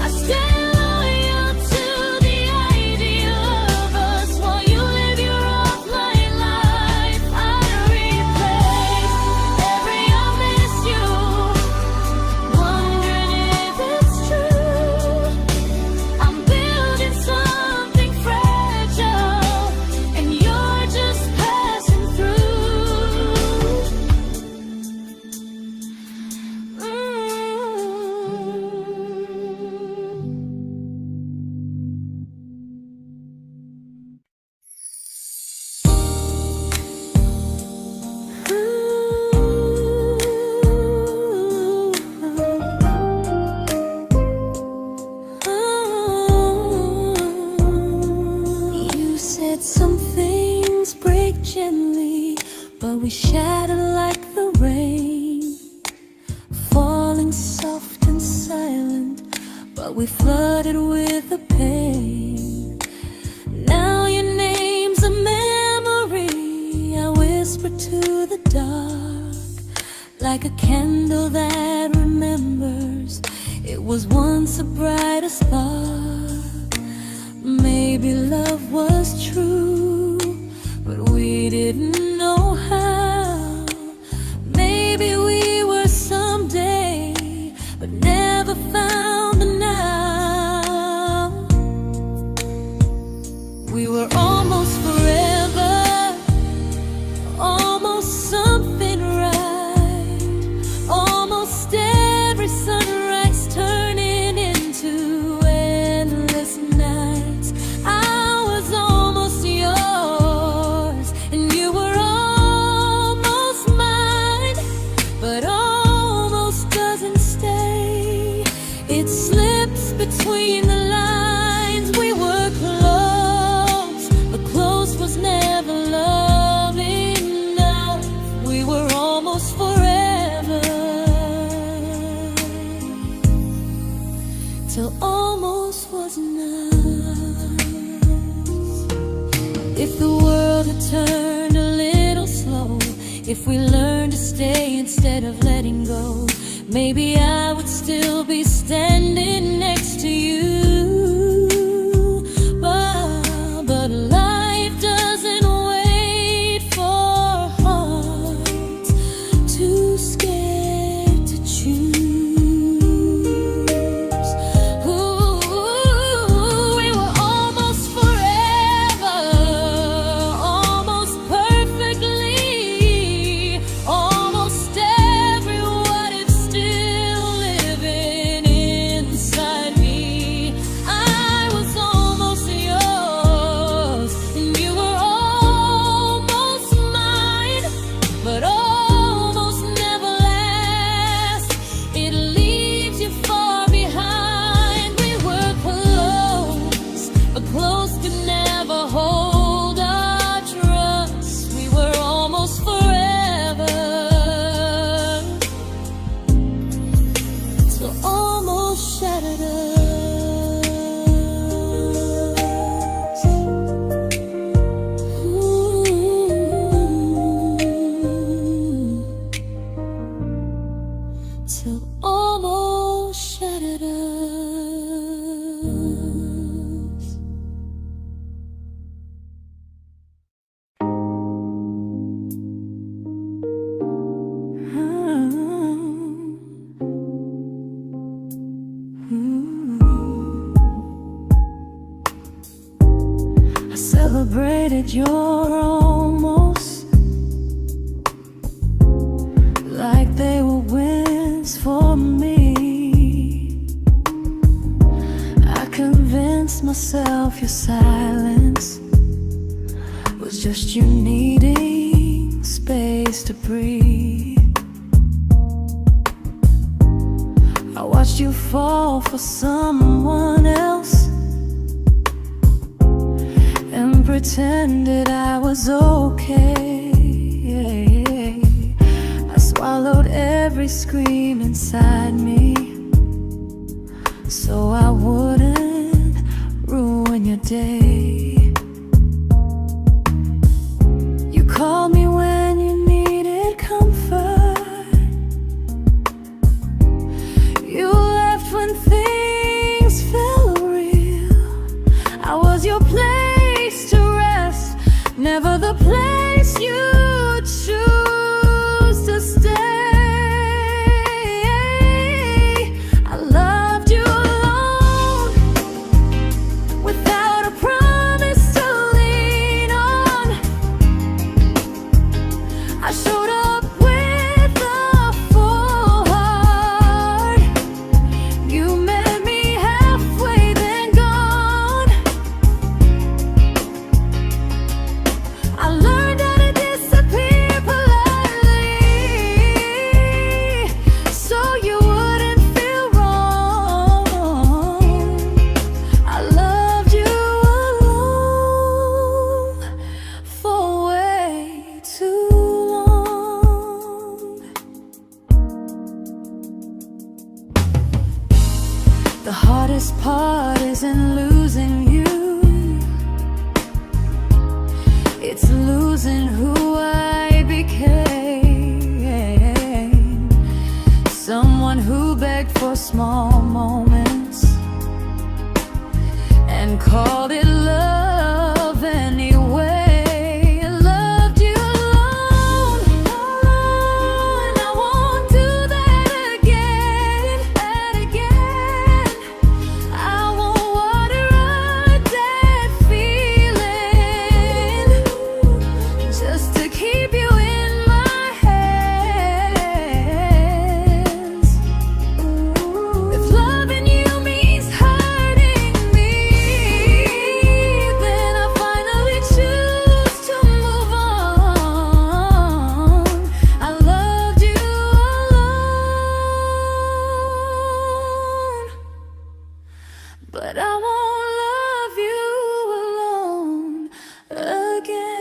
I stay loyal to the idea of us while you live your offline life. I replay every I miss you, wondering if it's true. I'm building something fragile, and you're just passing through. You said some things break gently, but we shatter like the rain, falling soft and silent, but we flooded with the pain. Now your name's a memory I whisper to the dark, like a candle that remembers it was once a brighter spark. Maybe love was true, but we didn't know how. Maybe we were someday, but never found the now. We were almost forever, almost something right, almost every sunrise turning into endless nights. I was almost yours, and you were almost mine, but almost doesn't stay. It slips between the lines. We were close, but close was never love enough. We were almost forever, till almost was enough. If the world had turned a little slow, if we learned to stay instead of letting go, maybe I would still be standing next to you. But life doesn't wait. I celebrated your almost like they were wins for me. I convinced myself your silence was just you needing space to breathe. I watched you fall for someone else and pretended I was okay. I swallowed every scream inside me so I wouldn't ruin your day. You called me when you needed comfort. You left when things felt real. I was your place to rest, never the place you choose to stay. I loved you alone, without a promise to lean on. I showed up with a full heart. You met me halfway, then gone. I learned how to disappear politely, so you wouldn't feel wrong. I loved you alone for way too long. The hardest part isn't losing you, it's losing who I became. Someone who begged for small moments and called it love anyway. I loved you alone, and I won't do that again. I won't water a dead feeling just to keep you in my hands. If loving you means hurting me, then I finally choose to move on. I loved you alone, but I won't love you alone again.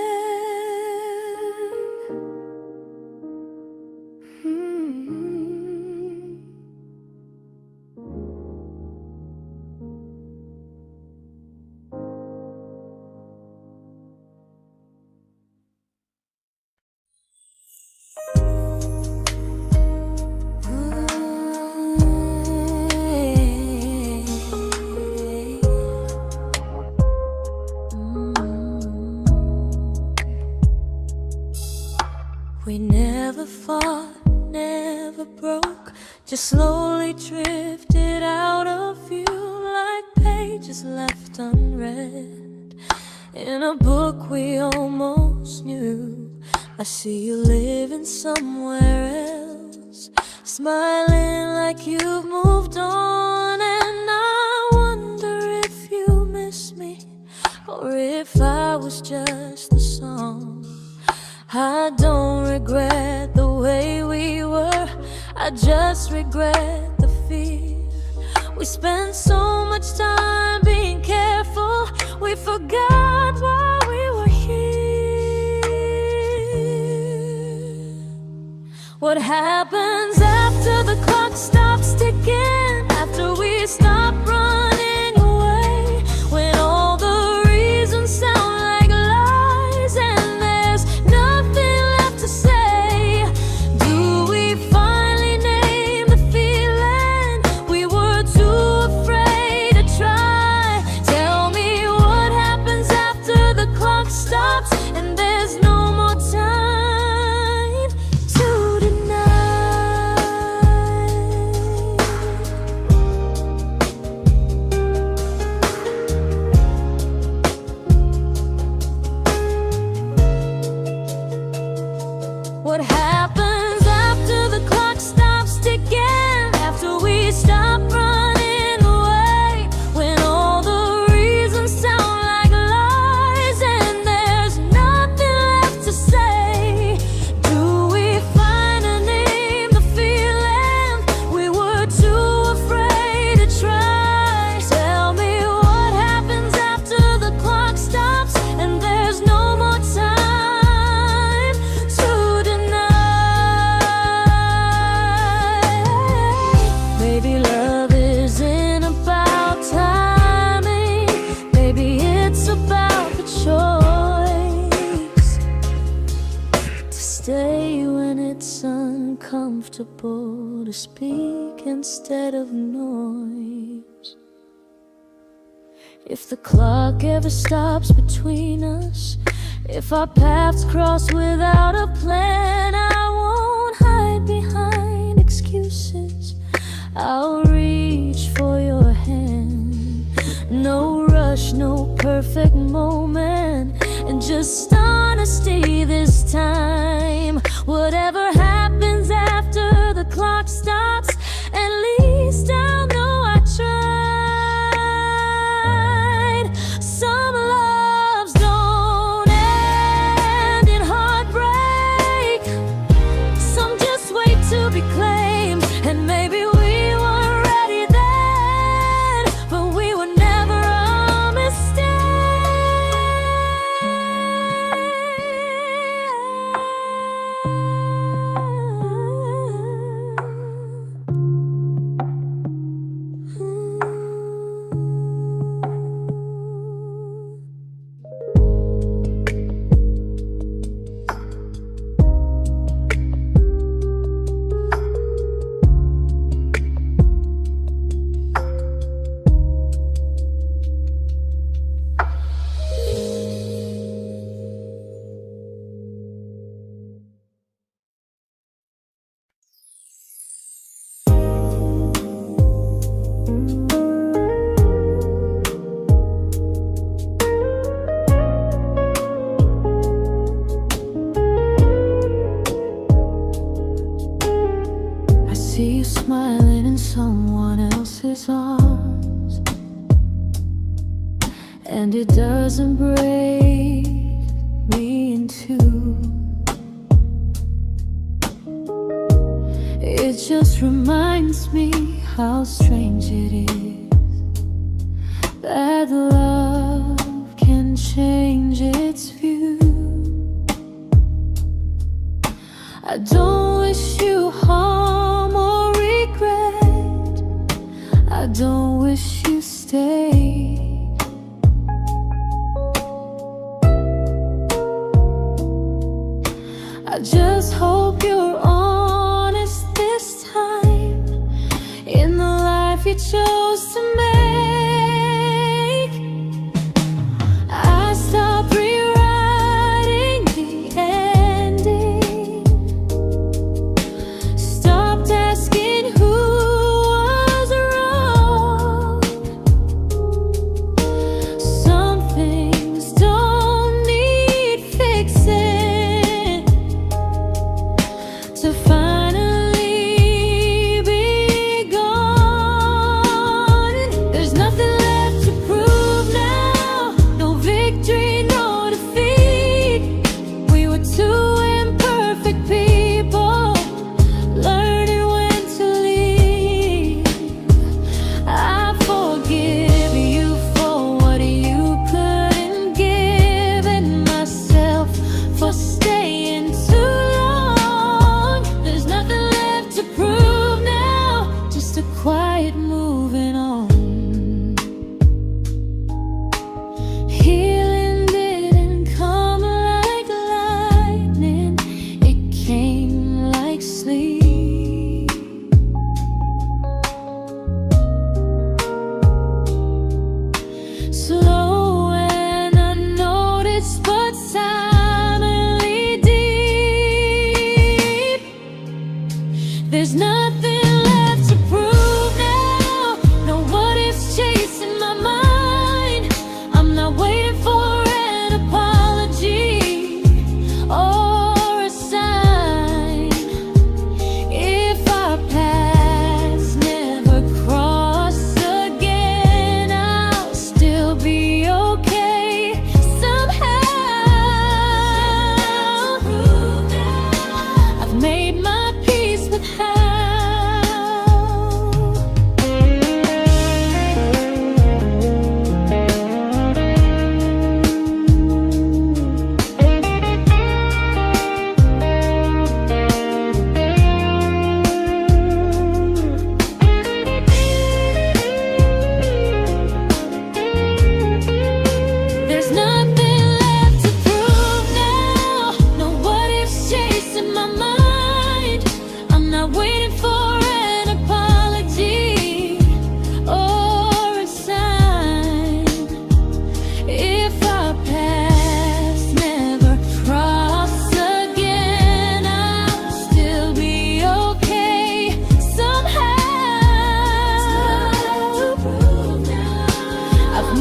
We never fought, never broke, just slowly drifted out of view like pages left unread in a book we almost knew. I see you living somewhere else, smiling like you've moved on, and I wonder if you miss me or if I was just the song. I don't regret the way we were, I just regret the fear. We spent so much time being careful, we forgot why we were here. What happens after the clock stops ticking, after we stop running away, when all the reasons sound like lies and there's nothing left to say? Do we finally name the feeling we were too afraid to try? comfortable to speak instead of noise. If the clock ever stops between us, if our paths cross without a plan, I won't hide behind excuses. I'll reach for your hand. No rush, no perfect moment, and just honesty this time. Whatever happens after the clock stops, at least I'll know I tried. Some loves don't end in heartbreak, some just wait to be claimed. And maybe we weren't ready then, but we were never a mistake. I see you smiling in someone else's arms, and it doesn't break me in two. It just reminds me how strange it is that love can change its view. I don't wish you harm or regret, I don't wish you stayed. I just hope you're honest this time in the life you chose to make.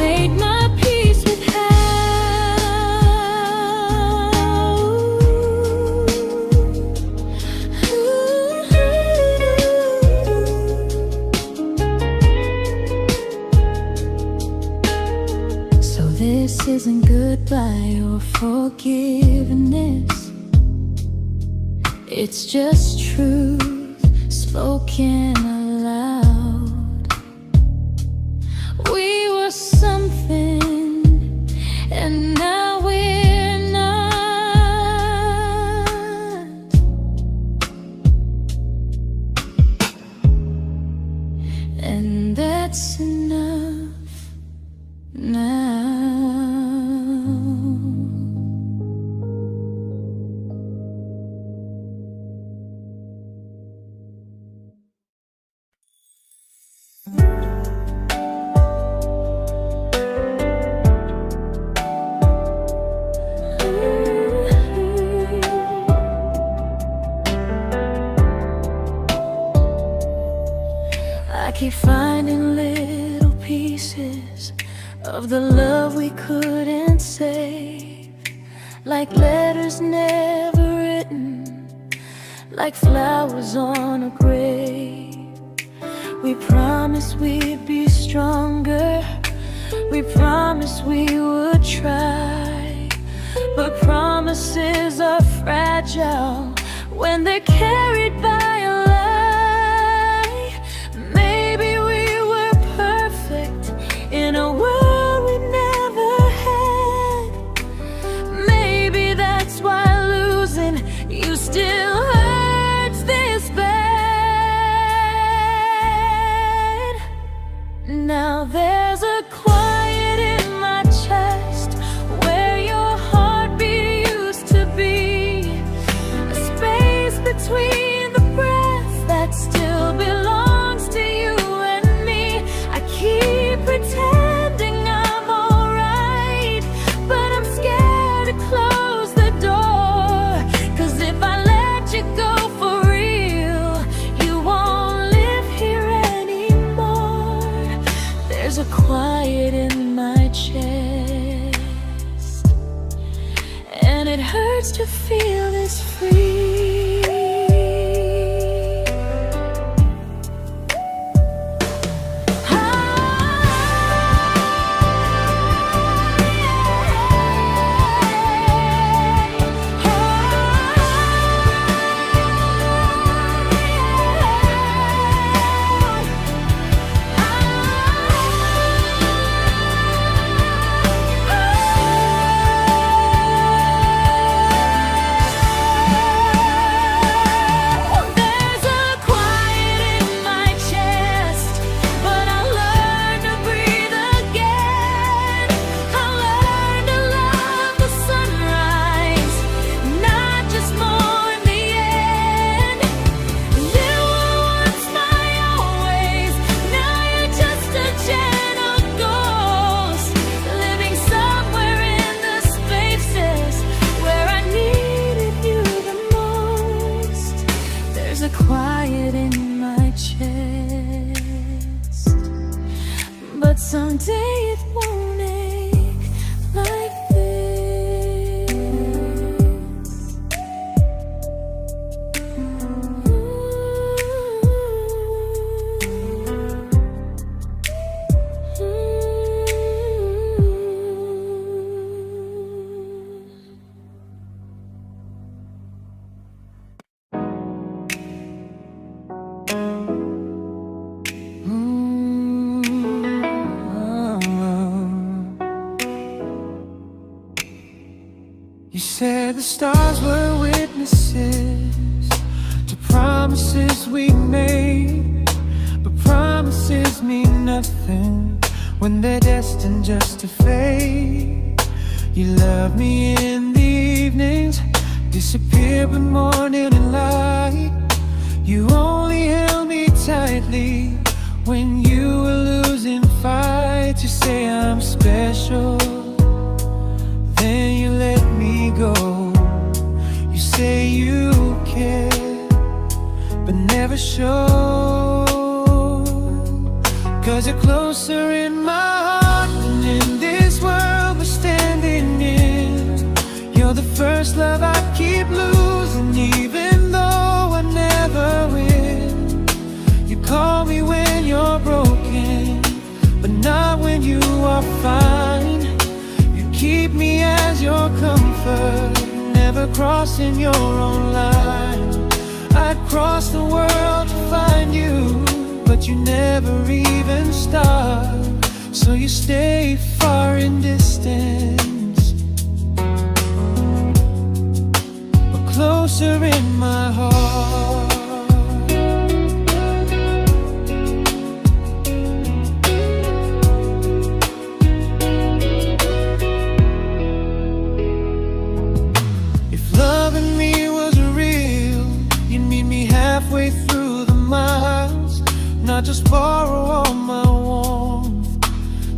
made my peace with This isn't goodbye or forgiveness. It's just truth spoken aloud. We were something, and now we're not. And that's enough now. I keep finding little pieces of the love we couldn't save, like letters never written, like flowers on a grave. We promised we'd be stronger, we promised we would try, but promises are fragile when they're carried by a lie. Maybe we were perfect in a world we never had. Maybe that's why losing you still hurts this bad. Now there's a quiet in my chest where your heartbeat used to be, a space between the breaths that still belongs to you and me. I keep pretending I'm alright, but I'm scared to close the door, 'cause if I let you go for real, you won't live here anymore. There's a quiet in my chest, and it hurts to feel this free. Quiet in my chest, but someday it won't ache like this. You said the stars were witnesses to promises we made, but promises mean nothing when they're destined just to fade. You love me in the evenings, disappear when morning and light. You only held me tightly when you were losing fights. You say I'm special, then you let me go. You say you care, but never show, 'cause you're closer in my heart than in comfort, never crossing your own line. I'd cross the world to find you, but you never even start. So you stay far in distance, but closer in my heart. If loving me was real, you'd meet me halfway through the miles, not just borrow all my warmth,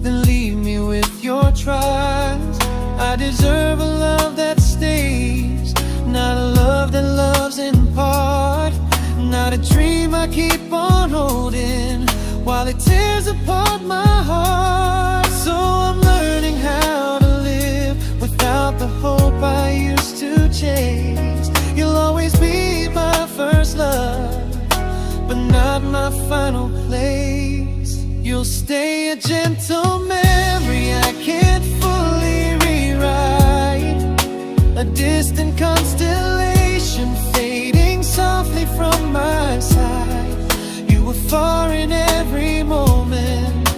then leave me with your trials. I deserve a love that stays, not a love that loves in part, not a dream I keep on holding while it tears apart my heart. So I'm learning how to live without the hope I used to chase. You'll always be my first love, but not my final place. You'll stay a gentle memory I can't fully rewrite, a distant constellation fading softly from my side. You were far in every moment,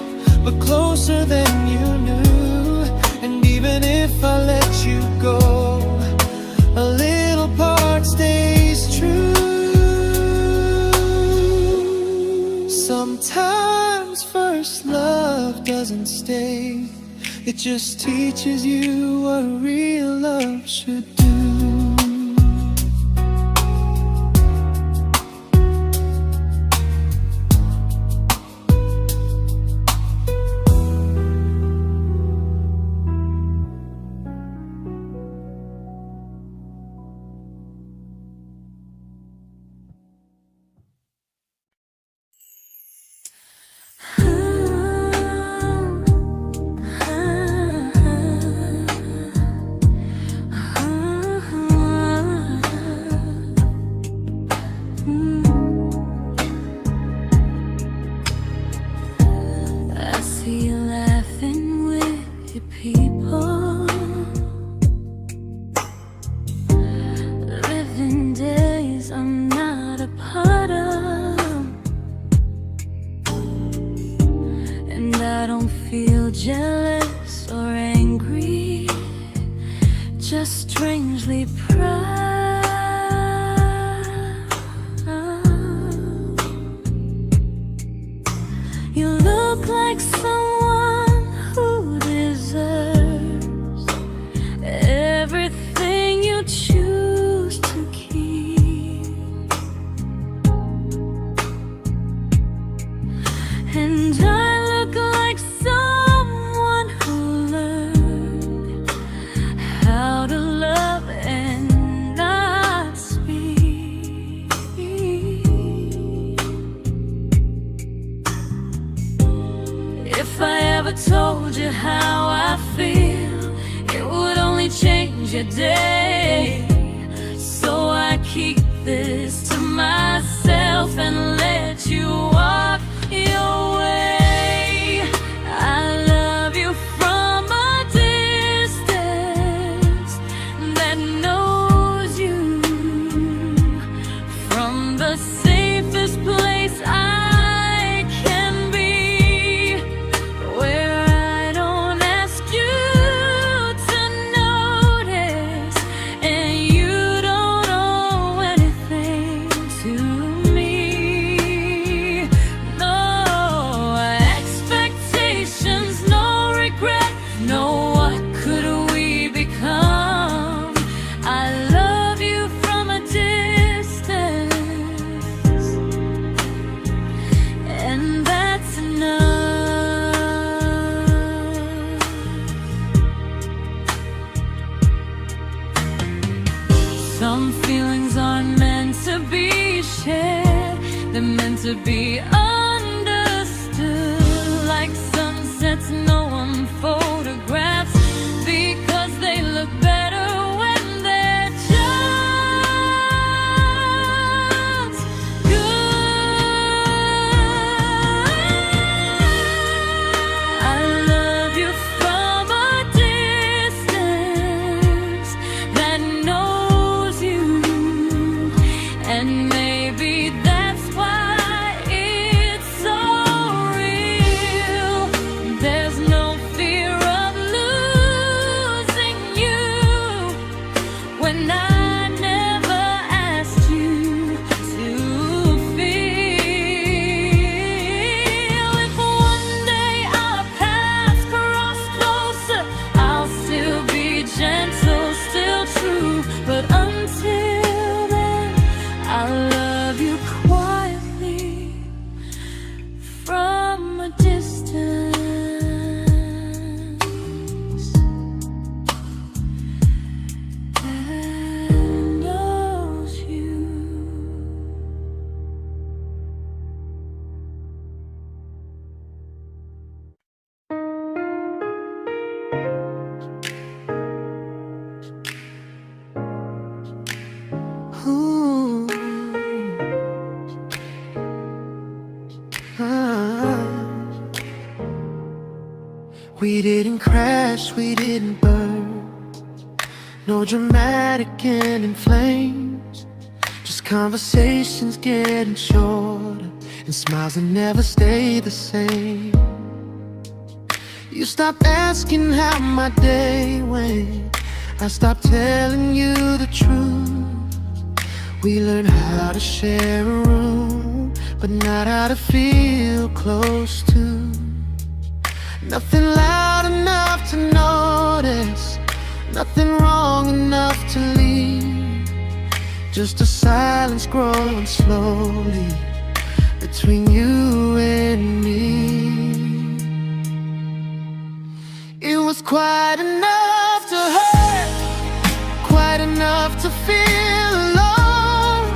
but closer than you knew. And even if I let you go, a little part stays true. Sometimes first love doesn't stay, it just teaches you what real love should do. I see you laughing with your people, living days I'm not a part of, and I don't feel jealous or angry, just strangely proud. You look like someone who deserves everything you choose to keep, and I look like someone who learned how to love and not speak. If I ever told you how I feel, it would only change your day. So I keep this to myself and let you walk your way. I love you from a distance that knows you, from the safest place I can be, where I don't ask you to notice, and you don't owe anything to me. No expectations, no regret, no what could we become. I love you from a distance, and that's enough. Some feelings aren't meant to be shared, they're meant to be understood, like sunsets no one photographs, because they look better when they're just good. I love you from a distance, We didn't crash, we didn't burn. No dramatic end in flames. Just conversations getting shorter, and smiles that never stay the same. You stopped asking how my day went. I stopped telling you the truth. We learned how to share a room, but not how to feel close to. Nothing loud enough to notice, nothing wrong enough to leave. Just a silence growing slowly between you and me. It was quite enough to hurt, quite enough to feel alone.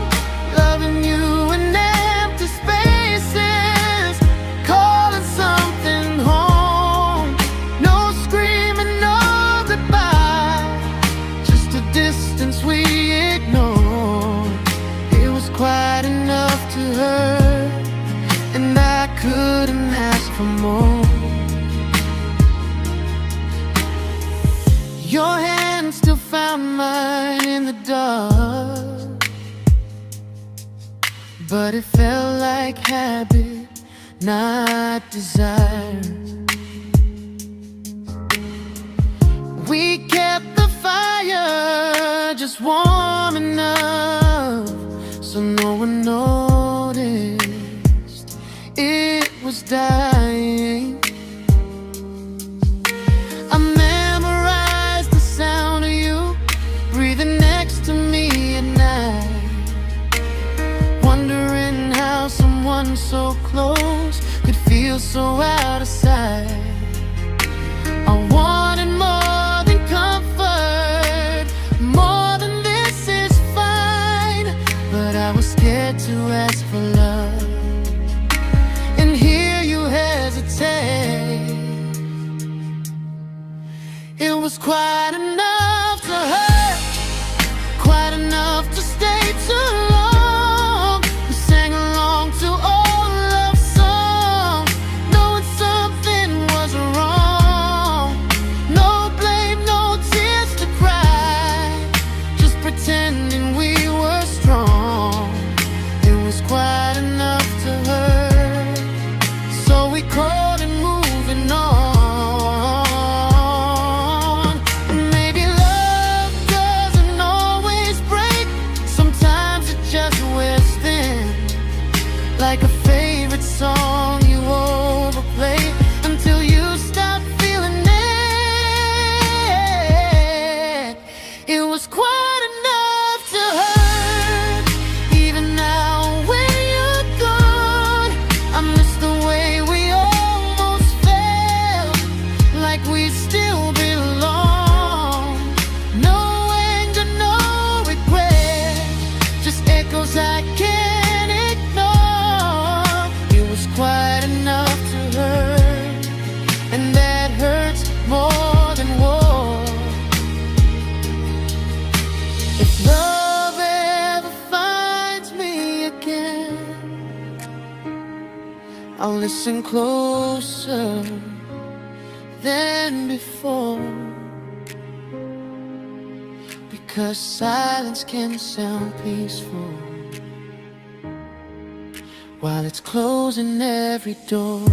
Loving you in empty spaces, calling something home. No screaming, no goodbye, just a distance we ignored. It was quite enough to hurt, and I couldn't ask for more. Your hand still found mine in the dark, but it felt like habit, not desire. We kept the fire just warm enough so no one noticed it was dying. I memorized the sound of you breathing next to me at night, wondering how someone so close could feel so out of sight. I wanted more than comfort, more than this is fine, but I was scared to ask for love and hear you hesitate. It was quite enough to hurt, quite enough to stay too long. We sang along to old love songs, knowing something was wrong. No blame, no tears to cry, just pretending we were strong. It was quite enough to hurt, so we called and moving on. Like a favorite song you overplay until you stop feeling it. It was quite enough to hurt. Even now when you're gone, I miss the way we almost felt, like we still belong. No anger, no regret, just echoes I can't ignore. It was quite enough to hurt, and that hurts more than war. If love ever finds me again, I'll listen closer than before, because silence can sound peaceful while it's closing every door.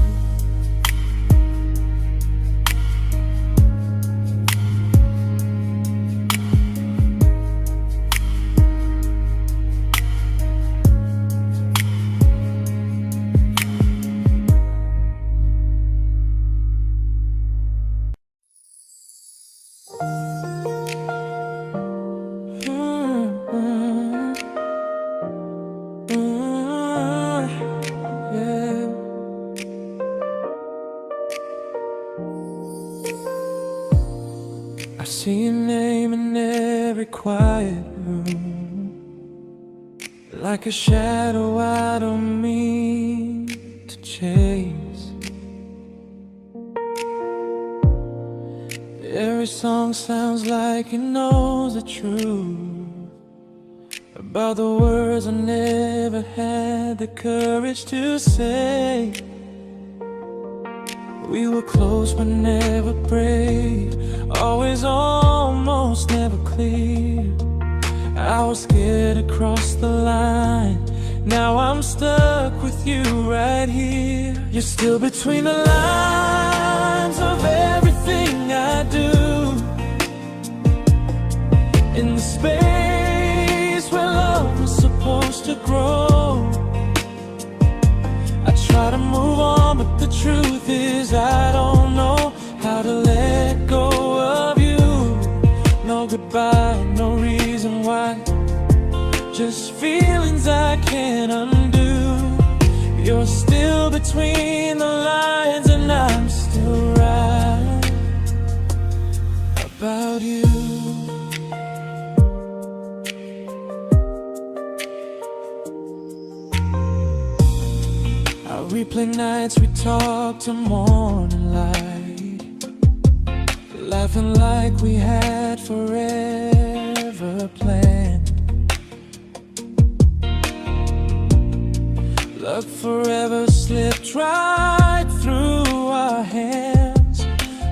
I see your name in every quiet room, like a shadow I don't mean to chase. Every song sounds like it knows the truth about the words I never had the courage to say. We were close but never prayed, always almost never clear. I was scared to cross the line, now I'm stuck with you right here. You're still between the lines of everything I do, in the space where love was supposed to grow. I try to move on, but the truth is I don't know how to let go of you. No goodbye, no reason why, just feelings I can't undo. You're still between the lines and I'm still right about you. I replay nights we talk to morning light, laughing like we had forever planned. Luck forever slipped right through our hands,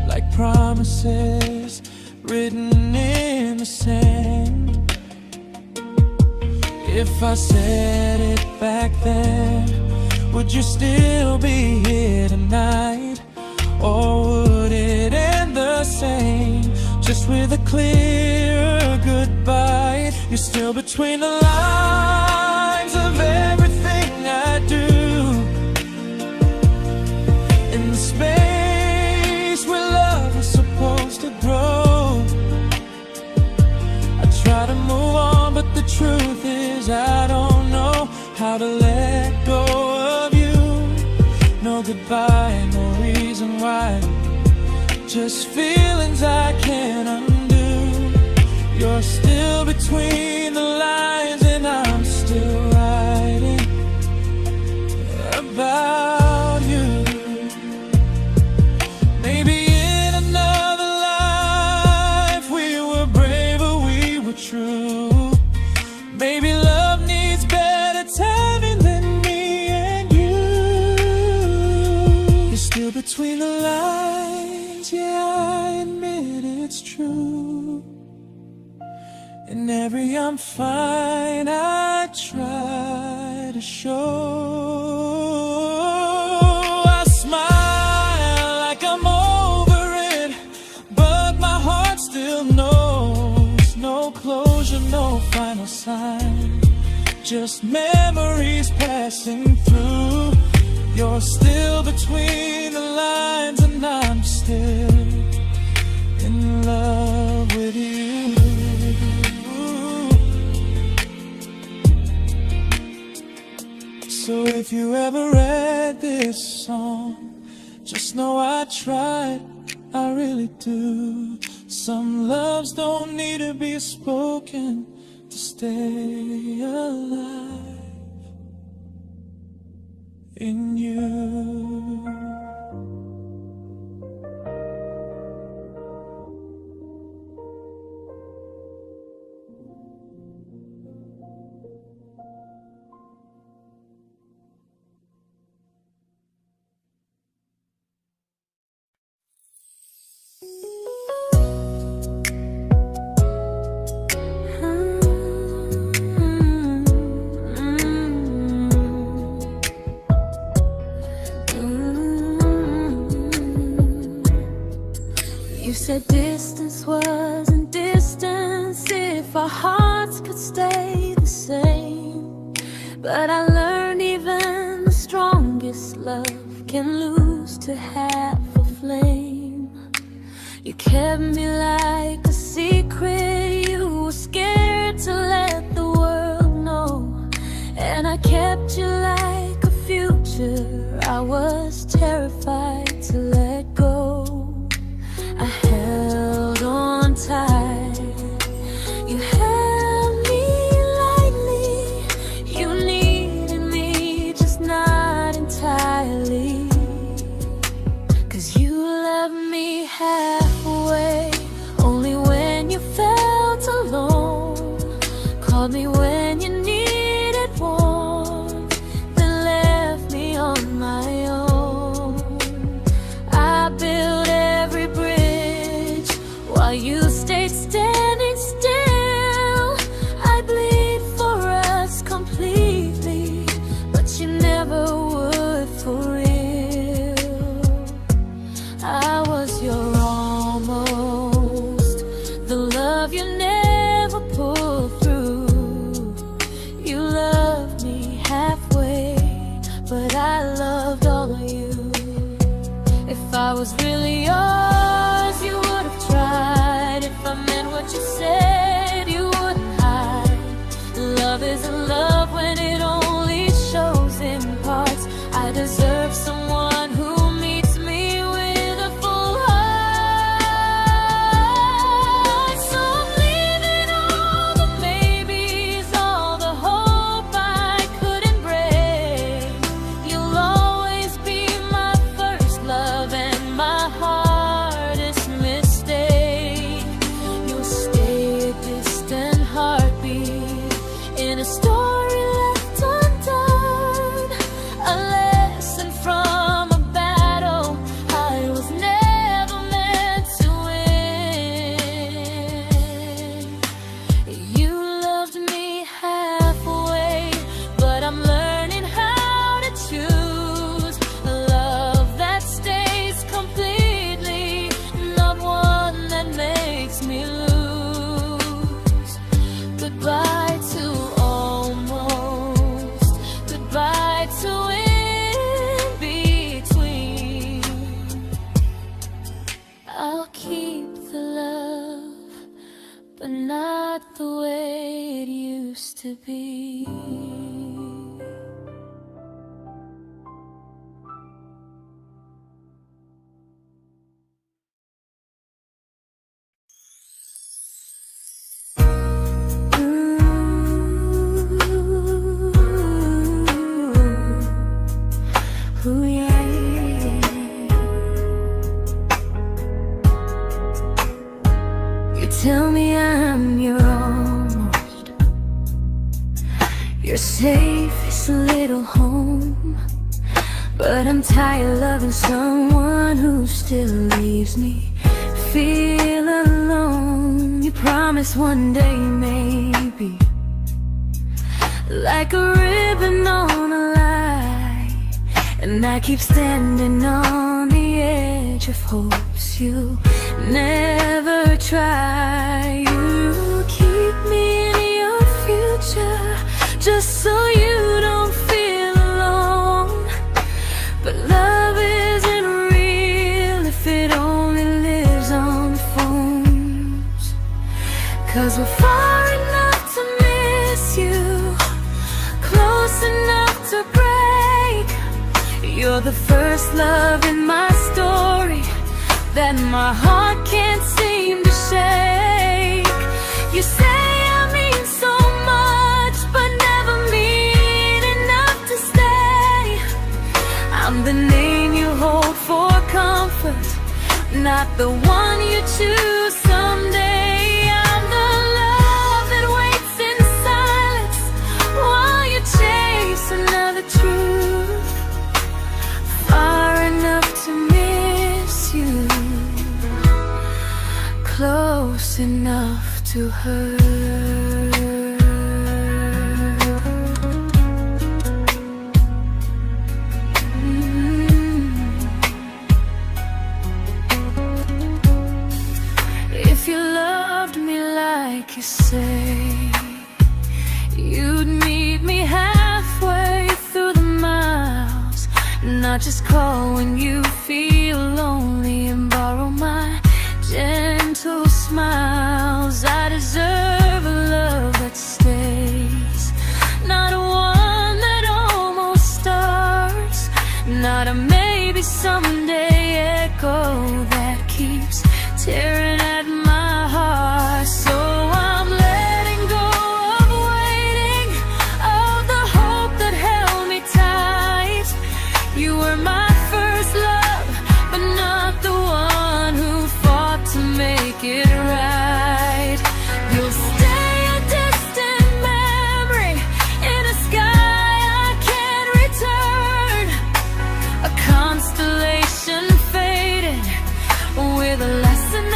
like promises written in the sand. If I said it back then, would you still be here tonight? Or would it end the same, just with a clear goodbye? You're still between the lines of everything I do, in the space where love was supposed to grow. I try to move on, but the truth is I don't know how to let go of you. No goodbye, no reason why, just feelings I can't undo. You're still between the lines and I'm still writing about you. Maybe in another life we were braver, we were true. Maybe love needs better timing than me and you. You're still between the lines, yeah, I admit it's true. In every I'm fine I try to show. I smile like I'm over it, but my heart still knows. No closure, no final sign, just memories passing through. You're still between the lines and I'm still in love with you. So if you ever read this song, just know I tried, I really do. Some loves don't need to be spoken to stay alive in you. You said distance wasn't distance if our hearts could stay the same. But I learned even the strongest love can lose to half a flame. You kept me like a secret, you were scared to let the world know. And I kept you like a future, I was terrified to let go. I held on tight, you held me lightly. You needed me, just not entirely. 'Cause you left me halfway, only when you felt alone. Called me when you needed warmth, then left me on my own. I you stayed standing still. I bleed for us completely, but you never would for real. I was your almost, the love you never pulled through. You loved me halfway, but I loved all of you. If I was really yours, you would have tried. If I meant what you said, you wouldn't hide. Love isn't love when it only shows in parts. I deserve someone who meets me with a full heart. So I'm leaving all the maybes, all the hope I couldn't break. You'll always be my first love and my hardest mistake. You'll stay a distant heartbeat in a story left undone, a lesson from a battle I was never meant to win. You loved me halfway, but I'm learning how to choose a love that stays completely, not one that makes me lose. Goodbye to almost, goodbye to in between. I'll keep the love, but not the way it used to be. Ooh, yeah. You tell me I'm your almost, your safest little home, but I'm tired loving someone who still leaves me feel alone. You promise one day maybe, like a ribbon on a line, and I keep standing on the edge of hopes you never try. You keep me in your future just so you don't feel alone. But love isn't real if it only lives on the phones. 'Cause we're far enough to miss you, close enough to break. You're the first love in my story that my heart can't seem to shake. You say I mean so much, but never mean enough to stay. I'm the name you hold for comfort, not the one you choose someday. I'm the love that waits in silence while you chase another truth. Far enough to miss you, close enough to hurt. If you loved me like you say, you'd meet me halfway through the miles, not just call when you feel lonely and borrow my gentle smiles. I deserve a love that stays, not one that almost starts, not a maybe someday echo that keeps tearing at my heart. So I'm letting go of waiting, of the hope that held me tight. You were my first love, but not the one who fought to make it right. You'll stay a distant memory in a sky I can't return, a constellation faded with a lesson I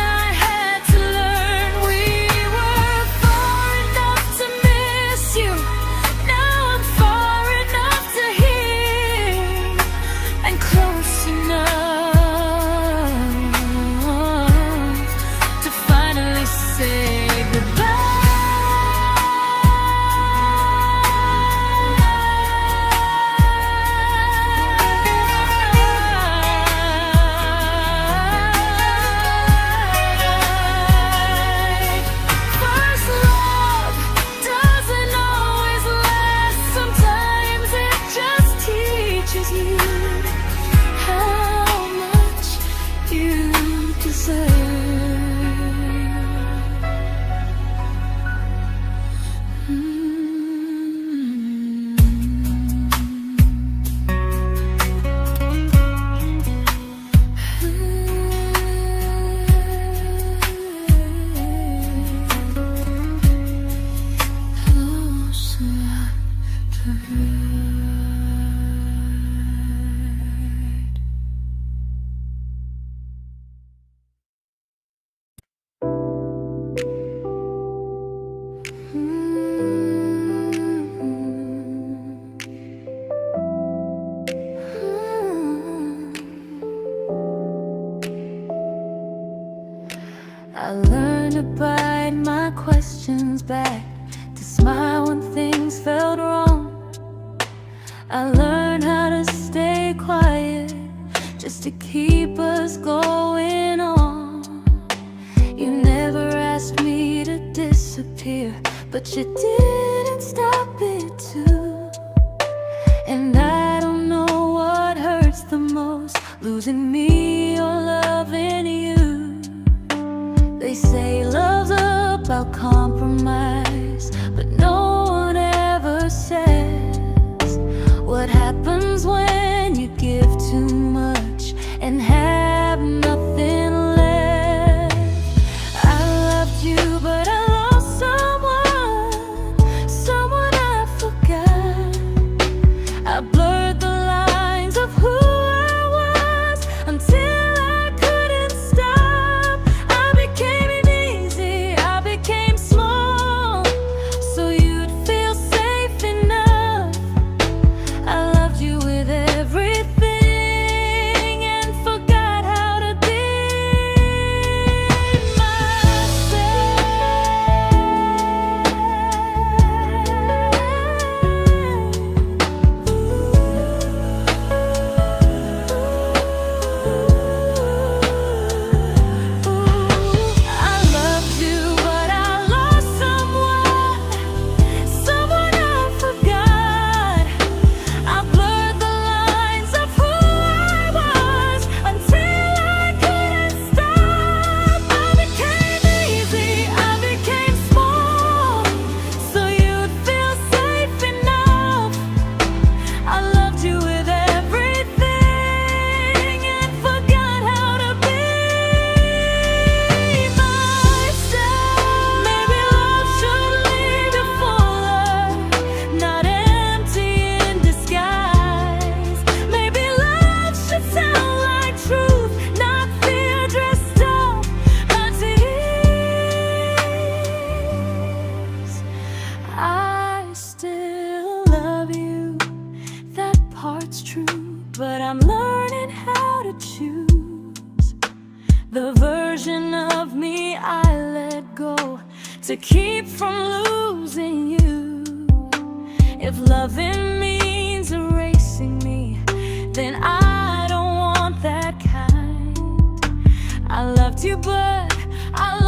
I learned to bite my questions back, to smile when things felt wrong. I learned how to stay quiet, just to keep us going on. You never asked me to disappear, but you didn't stop it too. And I don't know what hurts the most, losing me or loving you. They say love's about compromise, but no one ever says what happens when you give too much and have nothing left. I loved you, but I lost someone I forgot. I blurred the lines of who I was until I couldn't stop. I became easy, I became small, so you'd feel safe enough. I loved you with everything and forgot how to be but I'm learning how to choose the version of me I let go to keep from losing you. If loving means erasing me, then I don't want that kind. I loved you, but I